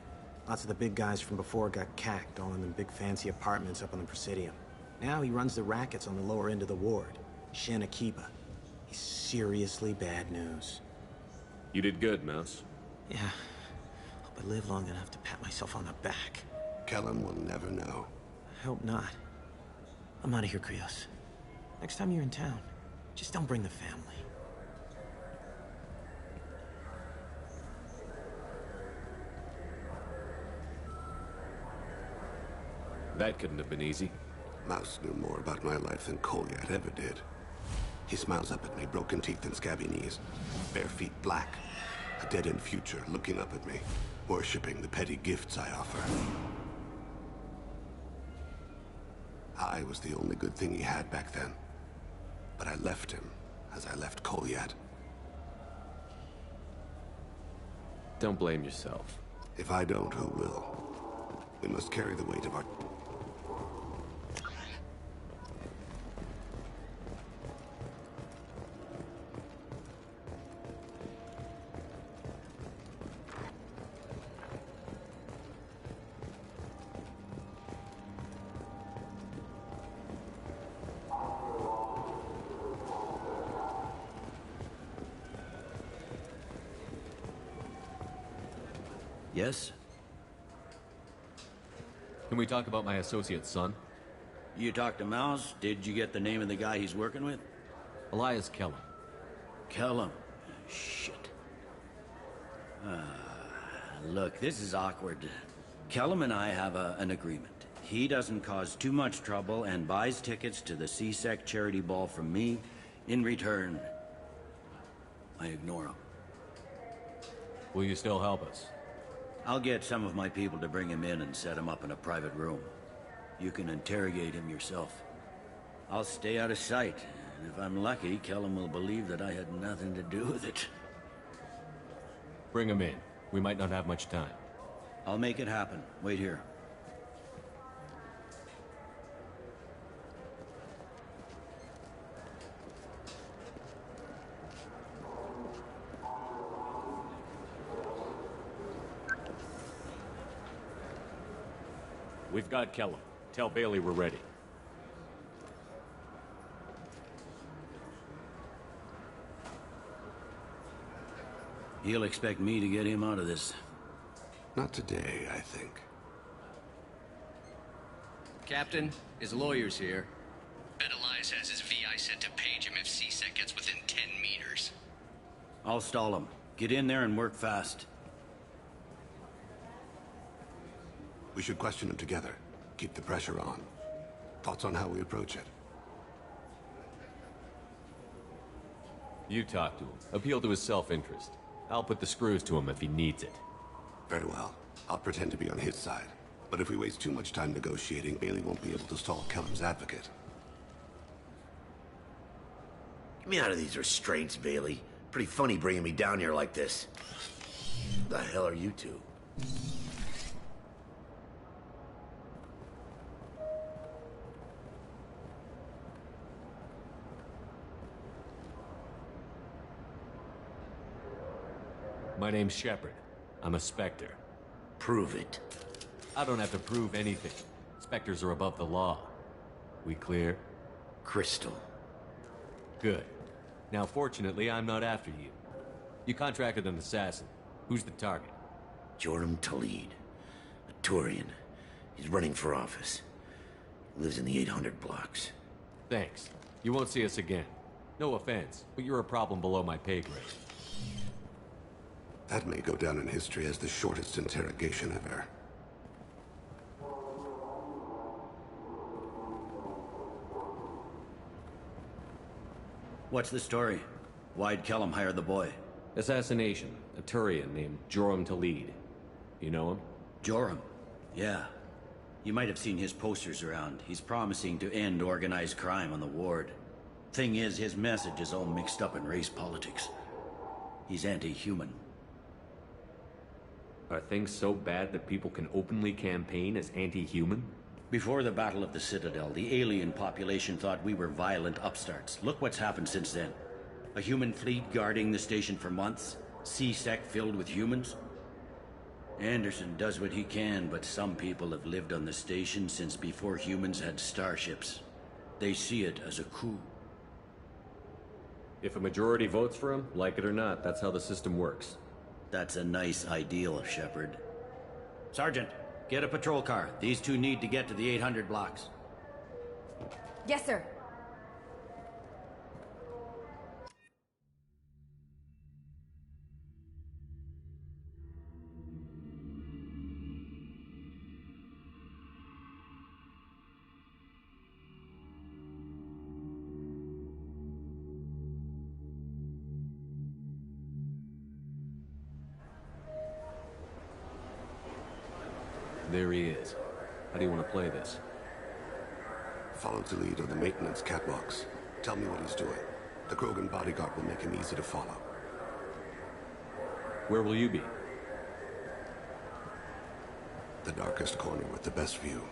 U: Lots of the big guys from before got cacked, all in them big fancy apartments up on the Presidium. Now he runs the rackets on the lower end of the ward. Shin Akiba. He's seriously bad news.
J: You did good, Mouse.
U: Yeah. Hope I live long enough to pat myself on the back.
V: Kellum will never know.
U: I hope not. I'm out of here, Krios. Next time you're in town, just don't bring the family.
J: That couldn't have been easy.
V: Mouse knew more about my life than Kolyat ever did. He smiles up at me, broken teeth and scabby knees. Bare feet black. A dead-end future looking up at me, worshipping the petty gifts I offer. I was the only good thing he had back then. But I left him, as I left Kolyat.
J: Don't blame yourself.
V: If I don't, who will? We must carry the weight of our...
D: Yes?
J: Can we talk about my associate's son?
D: You talked to Mouse? Did you get the name of the guy he's working with?
J: Elias Kellum.
D: Kellum? Shit. Look, this is awkward. Kellum and I have an agreement. He doesn't cause too much trouble and buys tickets to the CSEC charity ball from me. In return, I ignore him.
J: Will you still help us?
D: I'll get some of my people to bring him in and set him up in a private room. You can interrogate him yourself. I'll stay out of sight, and if I'm lucky, Kellum will believe that I had nothing to do with it.
J: Bring him in. We might not have much time.
D: I'll make it happen. Wait here.
J: We've got Kellum. Tell Bailey we're ready.
D: He'll expect me to get him out of this.
V: Not today, I think.
H: Captain, his lawyer's here. Bet Elias has his VI set to page him if CSEC gets within 10 meters.
D: I'll stall him. Get in there and work fast.
V: We should question him together. Keep the pressure on. Thoughts on how we approach it?
J: You talk to him. Appeal to his self-interest. I'll put the screws to him if he needs it.
V: Very well. I'll pretend to be on his side. But if we waste too much time negotiating, Bailey won't be able to stall Kellum's advocate.
I: Get me out of these restraints, Bailey. Pretty funny bringing me down here like this. The hell are you two?
J: My name's Shepard. I'm a Spectre.
I: Prove it.
J: I don't have to prove anything. Spectres are above the law. We clear?
I: Crystal.
J: Good. Now, fortunately, I'm not after you. You contracted an assassin. Who's the target?
I: Jordan Talid. A Turian. He's running for office. Lives in the 800 blocks.
J: Thanks. You won't see us again. No offense, but you're a problem below my pay grade.
V: That may go down in history as the shortest interrogation ever.
D: What's the story? Why'd Kellum hire the boy?
J: Assassination. A Turian named Joram Talid. You know him?
D: Joram? Yeah. You might have seen his posters around. He's promising to end organized crime on the ward. Thing is, his message is all mixed up in race politics. He's anti-human.
J: Are things so bad that people can openly campaign as anti-human?
D: Before the Battle of the Citadel, the alien population thought we were violent upstarts. Look what's happened since then. A human fleet guarding the station for months. C-Sec filled with humans. Anderson does what he can, but some people have lived on the station since before humans had starships. They see it as a coup.
J: If a majority votes for him, like it or not, that's how the system works.
D: That's a nice ideal, Shepard. Sergeant, get a patrol car. These two need to get to the 800 blocks.
L: Yes, sir.
J: There he is. How do you want to play this?
V: Follow the lead on the maintenance catwalks. Tell me what he's doing. The Krogan bodyguard will make him easy to follow.
J: Where will you be?
V: The darkest corner with the best view.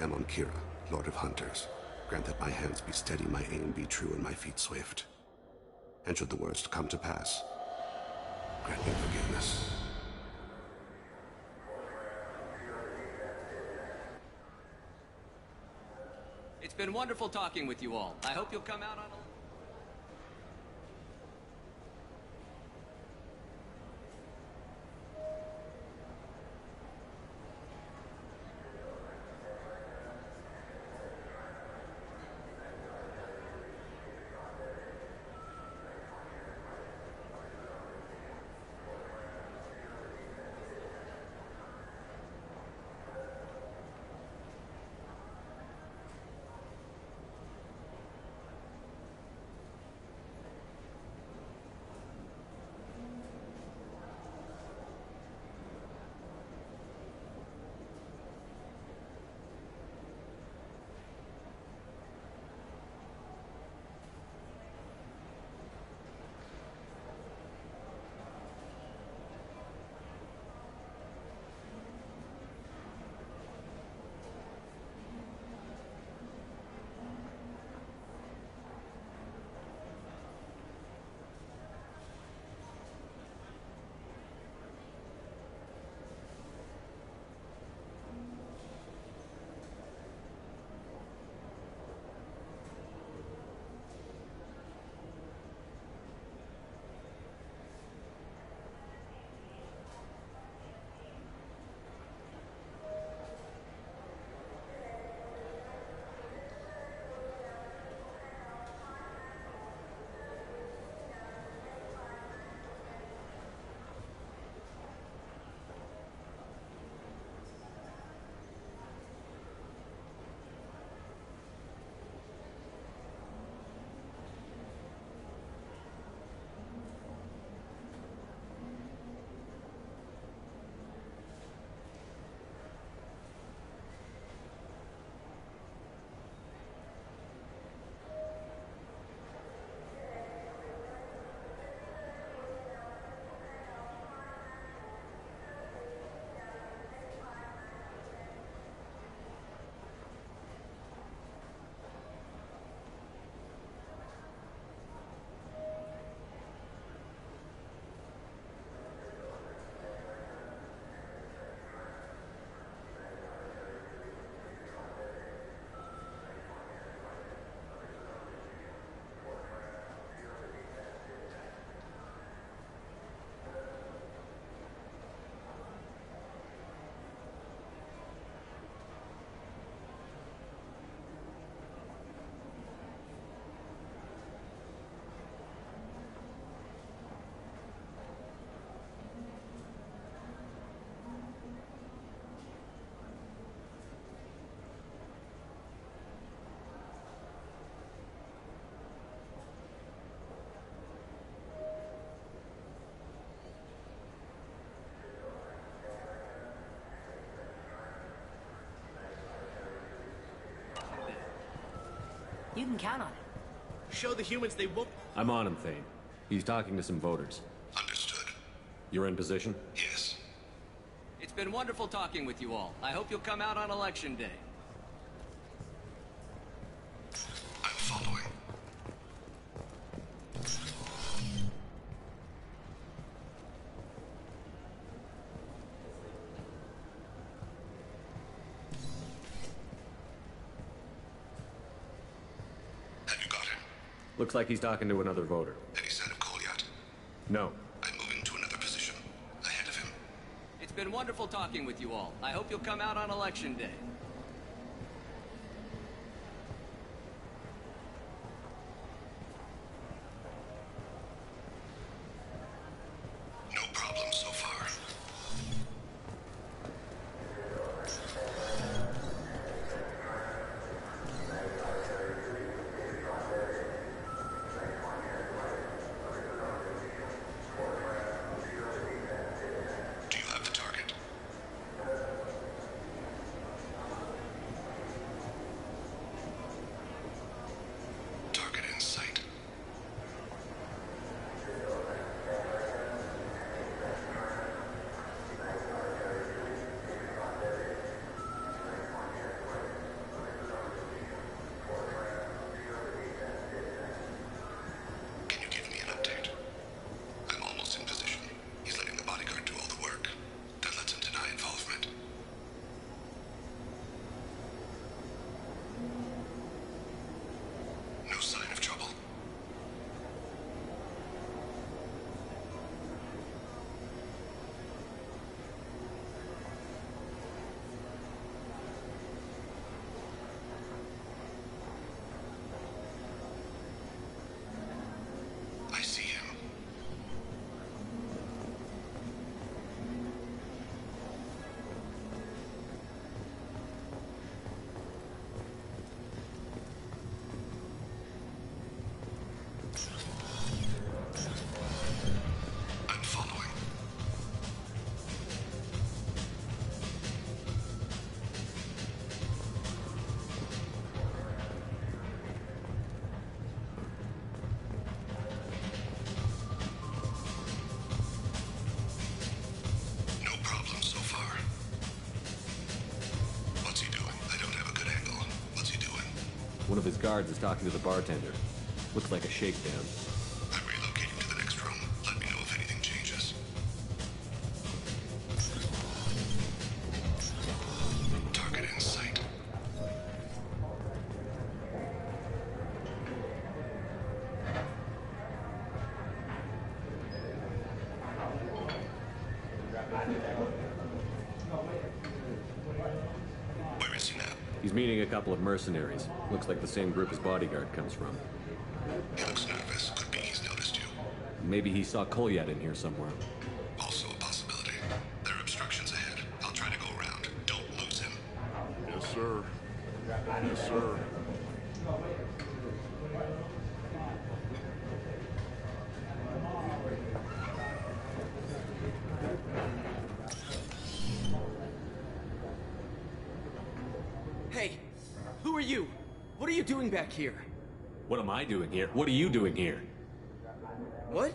V: Amon Kira, Lord of Hunters. Grant that my hands be steady, my aim be true, and my feet swift. And should the worst come to pass, grant me forgiveness.
H: It's been wonderful talking with you all. I hope you'll come out on a...
C: You can count on it.
G: Show the humans they won't...
J: I'm on him, Thane. He's talking to some voters.
V: Understood.
J: You're in position?
V: Yes.
H: It's been wonderful talking with you all. I hope you'll come out on Election Day.
V: I'm following. Have you got him?
J: Looks like he's talking to another voter.
V: Any sign of Kolyat?
J: No.
V: I'm moving to another position. Ahead of him.
H: It's been wonderful talking with you all. I hope you'll come out on Election Day.
V: No problem so far. Do you have the target? Target in sight. Can you give me an update? I'm almost in position. He's letting the bodyguard do all the work. That lets him deny involvement. No sign of trouble. I see him. I'm following. No problem so far. What's he doing? I don't have a good angle. What's he doing?
J: One of his guards is talking to the bartender. Looks like a shakedown.
V: I'm relocating to the next room. Let me know if anything changes. Target in sight. Where is he now?
J: He's meeting a couple of mercenaries. Looks like the same group his bodyguard comes from.
V: He looks nervous. Could be he's noticed you.
J: Maybe he saw Kolyat in here somewhere.
V: Also a possibility. There are obstructions ahead. I'll try to go around. Don't lose him.
W: Yes, sir. Yes, sir.
G: Hey, who are you? What are you doing back here?
J: What am I doing here? What are you doing here?
G: What?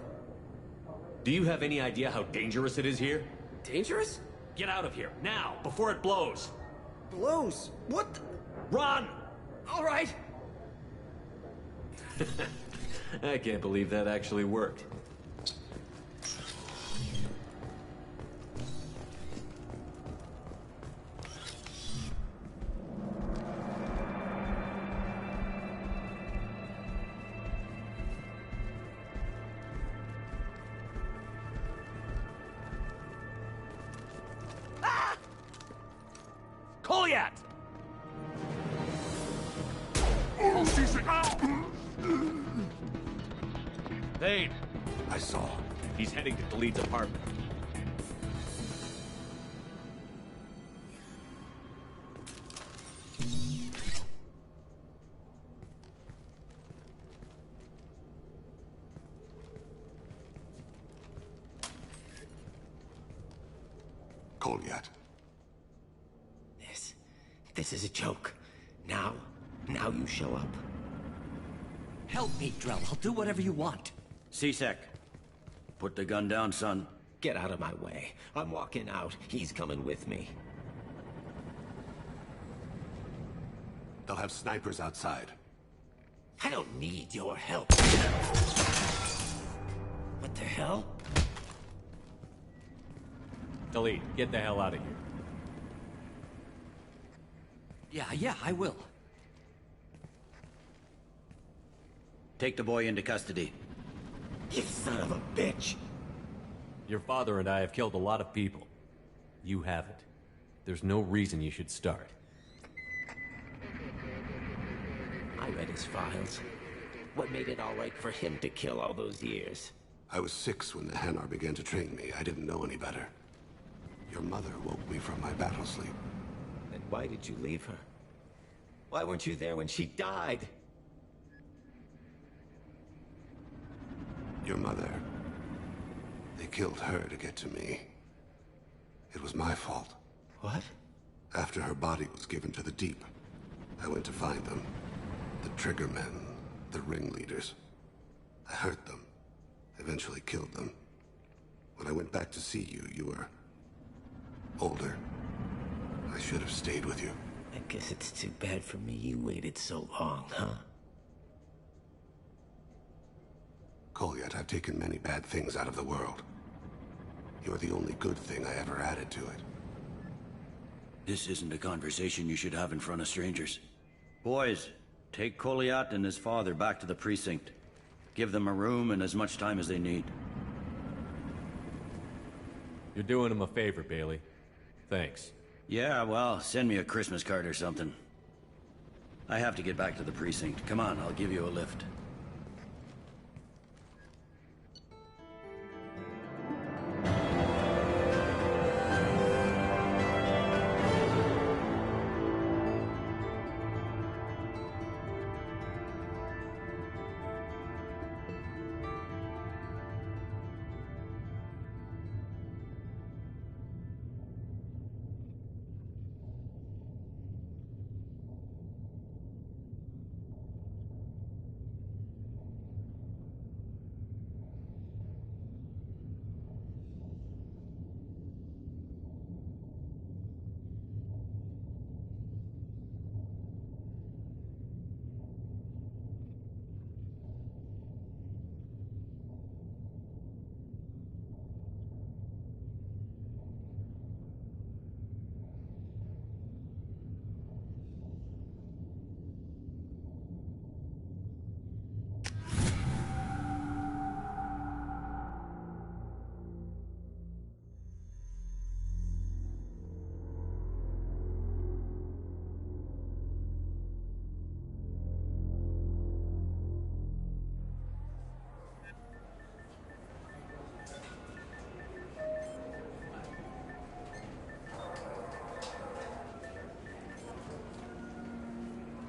J: Do you have any idea how dangerous it is here?
G: Dangerous?
J: Get out of here, now, before it blows!
G: Blows? What the...
J: Run!
G: All right.
J: I can't believe that actually worked.
G: Kolyat!
J: Thane!
V: I saw.
J: He's heading to Khalid's apartment.
V: Kolyat.
I: This is a joke. Now you show up.
K: Help me, Drell. I'll do whatever you want.
D: C-Sec, put the gun down, son.
B: Get out of my way. I'm walking out. He's coming with me.
V: They'll have snipers outside.
B: I don't need your help. What the hell?
J: Delete. Get the hell out of here.
K: Yeah, I will.
D: Take the boy into custody.
B: You son of a bitch!
J: Your father and I have killed a lot of people. You haven't. There's no reason you should start.
B: I read his files. What made it all right for him to kill all those years?
V: I was 6 when the Hanar began to train me. I didn't know any better. Your mother woke me from my battle sleep.
B: Then why did you leave her? Why weren't you there when she died?
V: Your mother. They killed her to get to me. It was my fault.
B: What?
V: After her body was given to the Deep, I went to find them. The Triggermen, the ringleaders. I hurt them. Eventually killed them. When I went back to see you, you were older. I should have stayed with you.
B: I guess it's too bad for me you waited so long, huh?
V: Kolyat, I've taken many bad things out of the world. You're the only good thing I ever added to it.
D: This isn't a conversation you should have in front of strangers. Boys, take Kolyat and his father back to the precinct. Give them a room and as much time as they need.
J: You're doing him a favor, Bailey. Thanks.
D: Yeah, well, send me a Christmas card or something. I have to get back to the precinct. Come on, I'll give you a lift.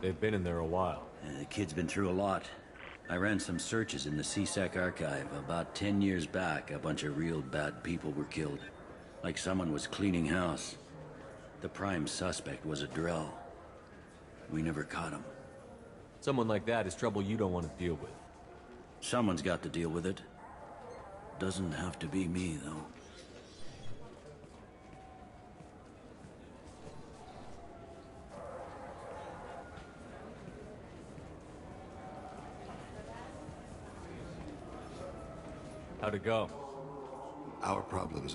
J: They've been in there a while.
D: The kid's been through a lot. I ran some searches in the C-Sec archive. About 10 years back, a bunch of real bad people were killed. Like someone was cleaning house. The prime suspect was a Drell. We never caught him.
J: Someone like that is trouble you don't want to deal with.
D: Someone's got to deal with it. Doesn't have to be me, though.
J: How'd it go?
V: Our problems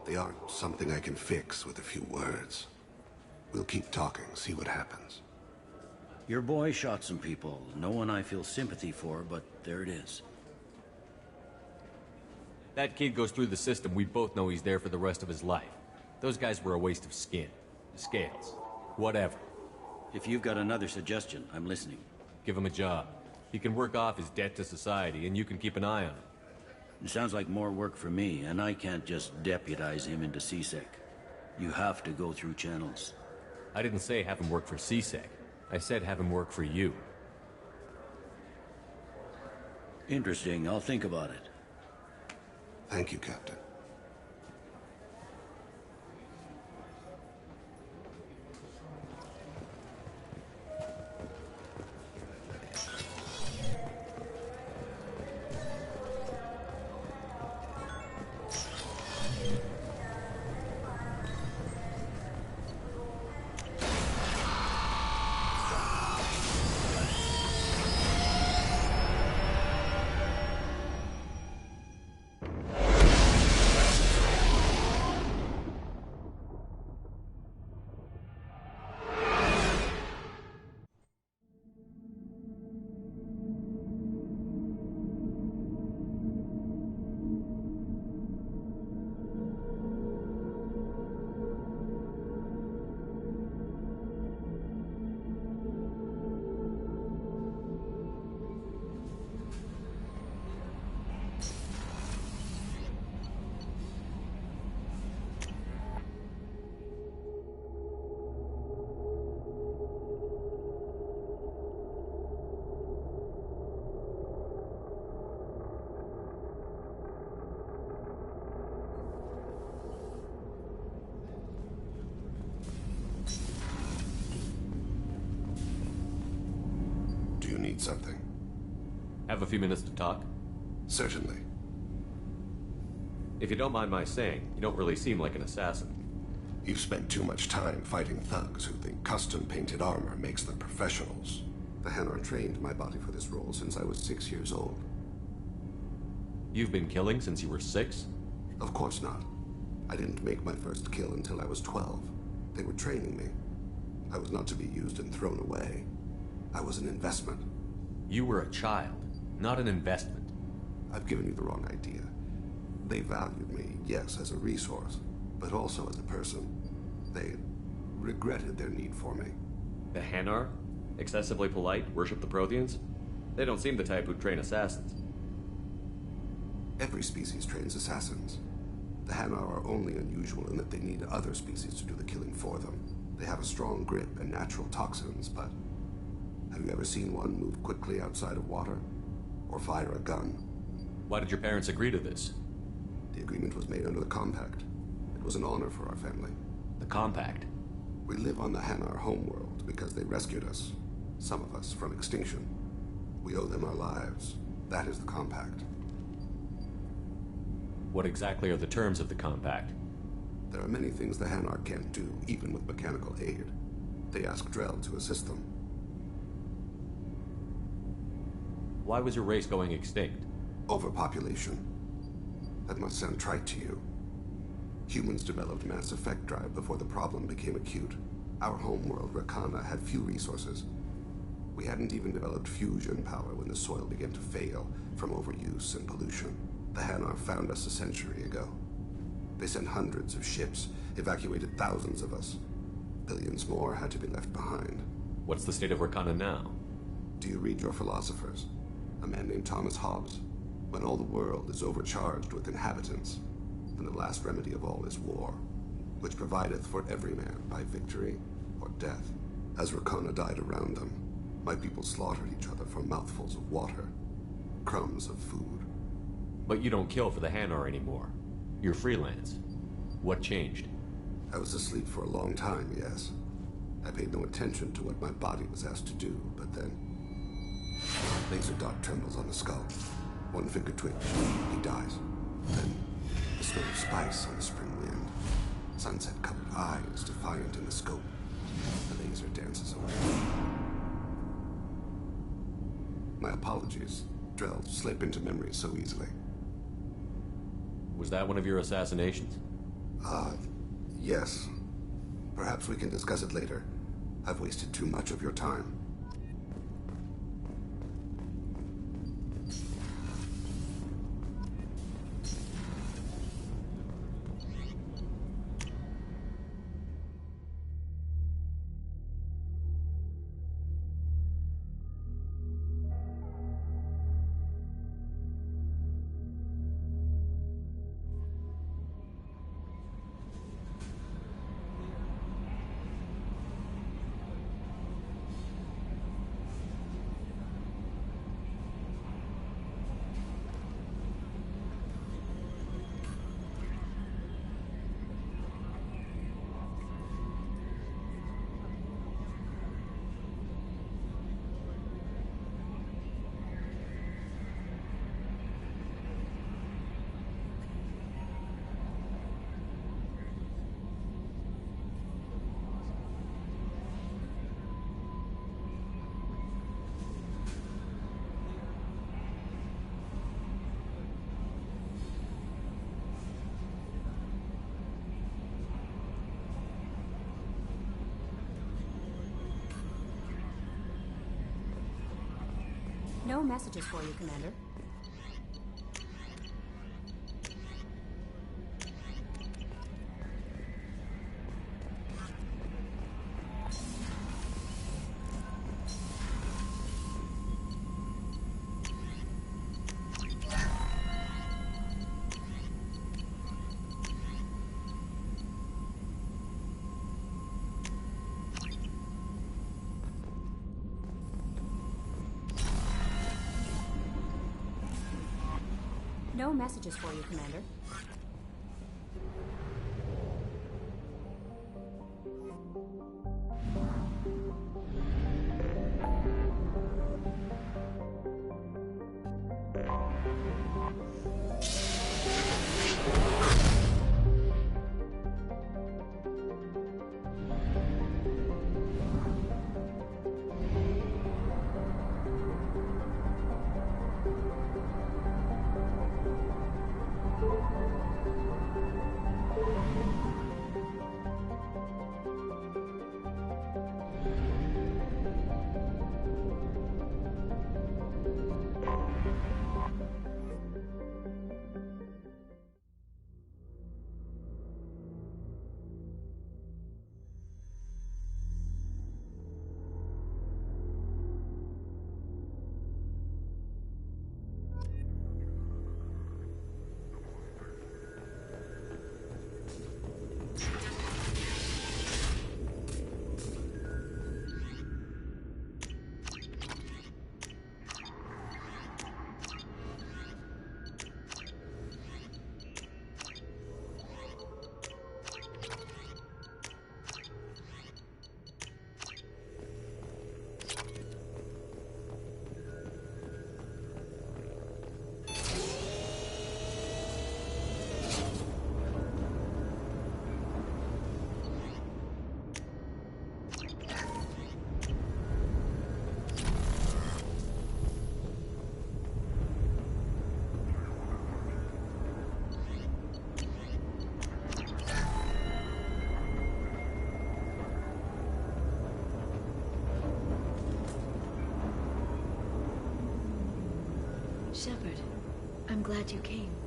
V: they aren't something I can fix with a few words. We'll keep talking, see what happens.
D: Your boy shot some people. No one I feel sympathy for, but there it is.
J: That kid goes through the system, we both know he's there for the rest of his life. Those guys were a waste of skin. Scales. Whatever.
D: If you've got another suggestion, I'm listening.
J: Give him a job. He can work off his debt to society, and you can keep an eye on him.
D: It sounds like more work for me, and I can't just deputize him into C-Sec. You have to go through channels.
J: I didn't say have him work for C-Sec. I said have him work for you.
D: Interesting. I'll think about it.
V: Thank you, Captain. need something?
J: Have a few minutes to talk?
V: Certainly.
J: If you don't mind my saying, you don't really seem like an assassin.
V: You've spent too much time fighting thugs who think custom-painted armor makes them professionals. The Hanar trained my body for this role since I was 6 years old.
J: You've been killing since you were 6?
V: Of course not. I didn't make my first kill until I was 12. They were training me. I was not to be used and thrown away. I was an investment.
J: You were a child, not an investment.
V: I've given you the wrong idea. They valued me, yes, as a resource, but also as a person. They regretted their need for me.
J: The Hanar? Excessively polite, worship the Protheans? They don't seem the type who'd train assassins.
V: Every species trains assassins. The Hanar are only unusual in that they need other species to do the killing for them. They have a strong grip and natural toxins, but have you ever seen one move quickly outside of water? Or fire a gun?
J: Why did your parents agree to this?
V: The agreement was made under the Compact. It was an honor for our family.
J: The Compact?
V: We live on the Hanar homeworld because they rescued us. Some of us from extinction. We owe them our lives. That is the Compact.
J: What exactly are the terms of the Compact?
V: There are many things the Hanar can't do, even with mechanical aid. They ask Drell to assist them.
J: Why was your race going extinct?
V: Overpopulation. That must sound trite to you. Humans developed mass effect drive before the problem became acute. Our homeworld, Rakana, had few resources. We hadn't even developed fusion power when the soil began to fail from overuse and pollution. The Hanar found us a century ago. They sent hundreds of ships, evacuated thousands of us. Billions more had to be left behind.
J: What's the state of Rakana now?
V: Do you read your philosophers? A man named Thomas Hobbes. When all the world is overcharged with inhabitants, then the last remedy of all is war, which provideth for every man by victory or death. As Rakana died around them, my people slaughtered each other for mouthfuls of water, crumbs of food.
J: But you don't kill for the Hanar anymore. You're freelance. What changed?
V: I was asleep for a long time, yes. I paid no attention to what my body was asked to do, but then... laser dot trembles on the skull. One finger twitch, he dies. Then, the smell of spice on the spring wind. Sunset-colored eyes defiant in the scope. The laser dances away. My apologies. Drell slip into memory so easily.
J: Was that one of your assassinations?
V: Yes. Perhaps we can discuss it later. I've wasted too much of your time.
T: No messages for you, Commander. No messages for you, Commander.
M: Shepard, I'm glad you came.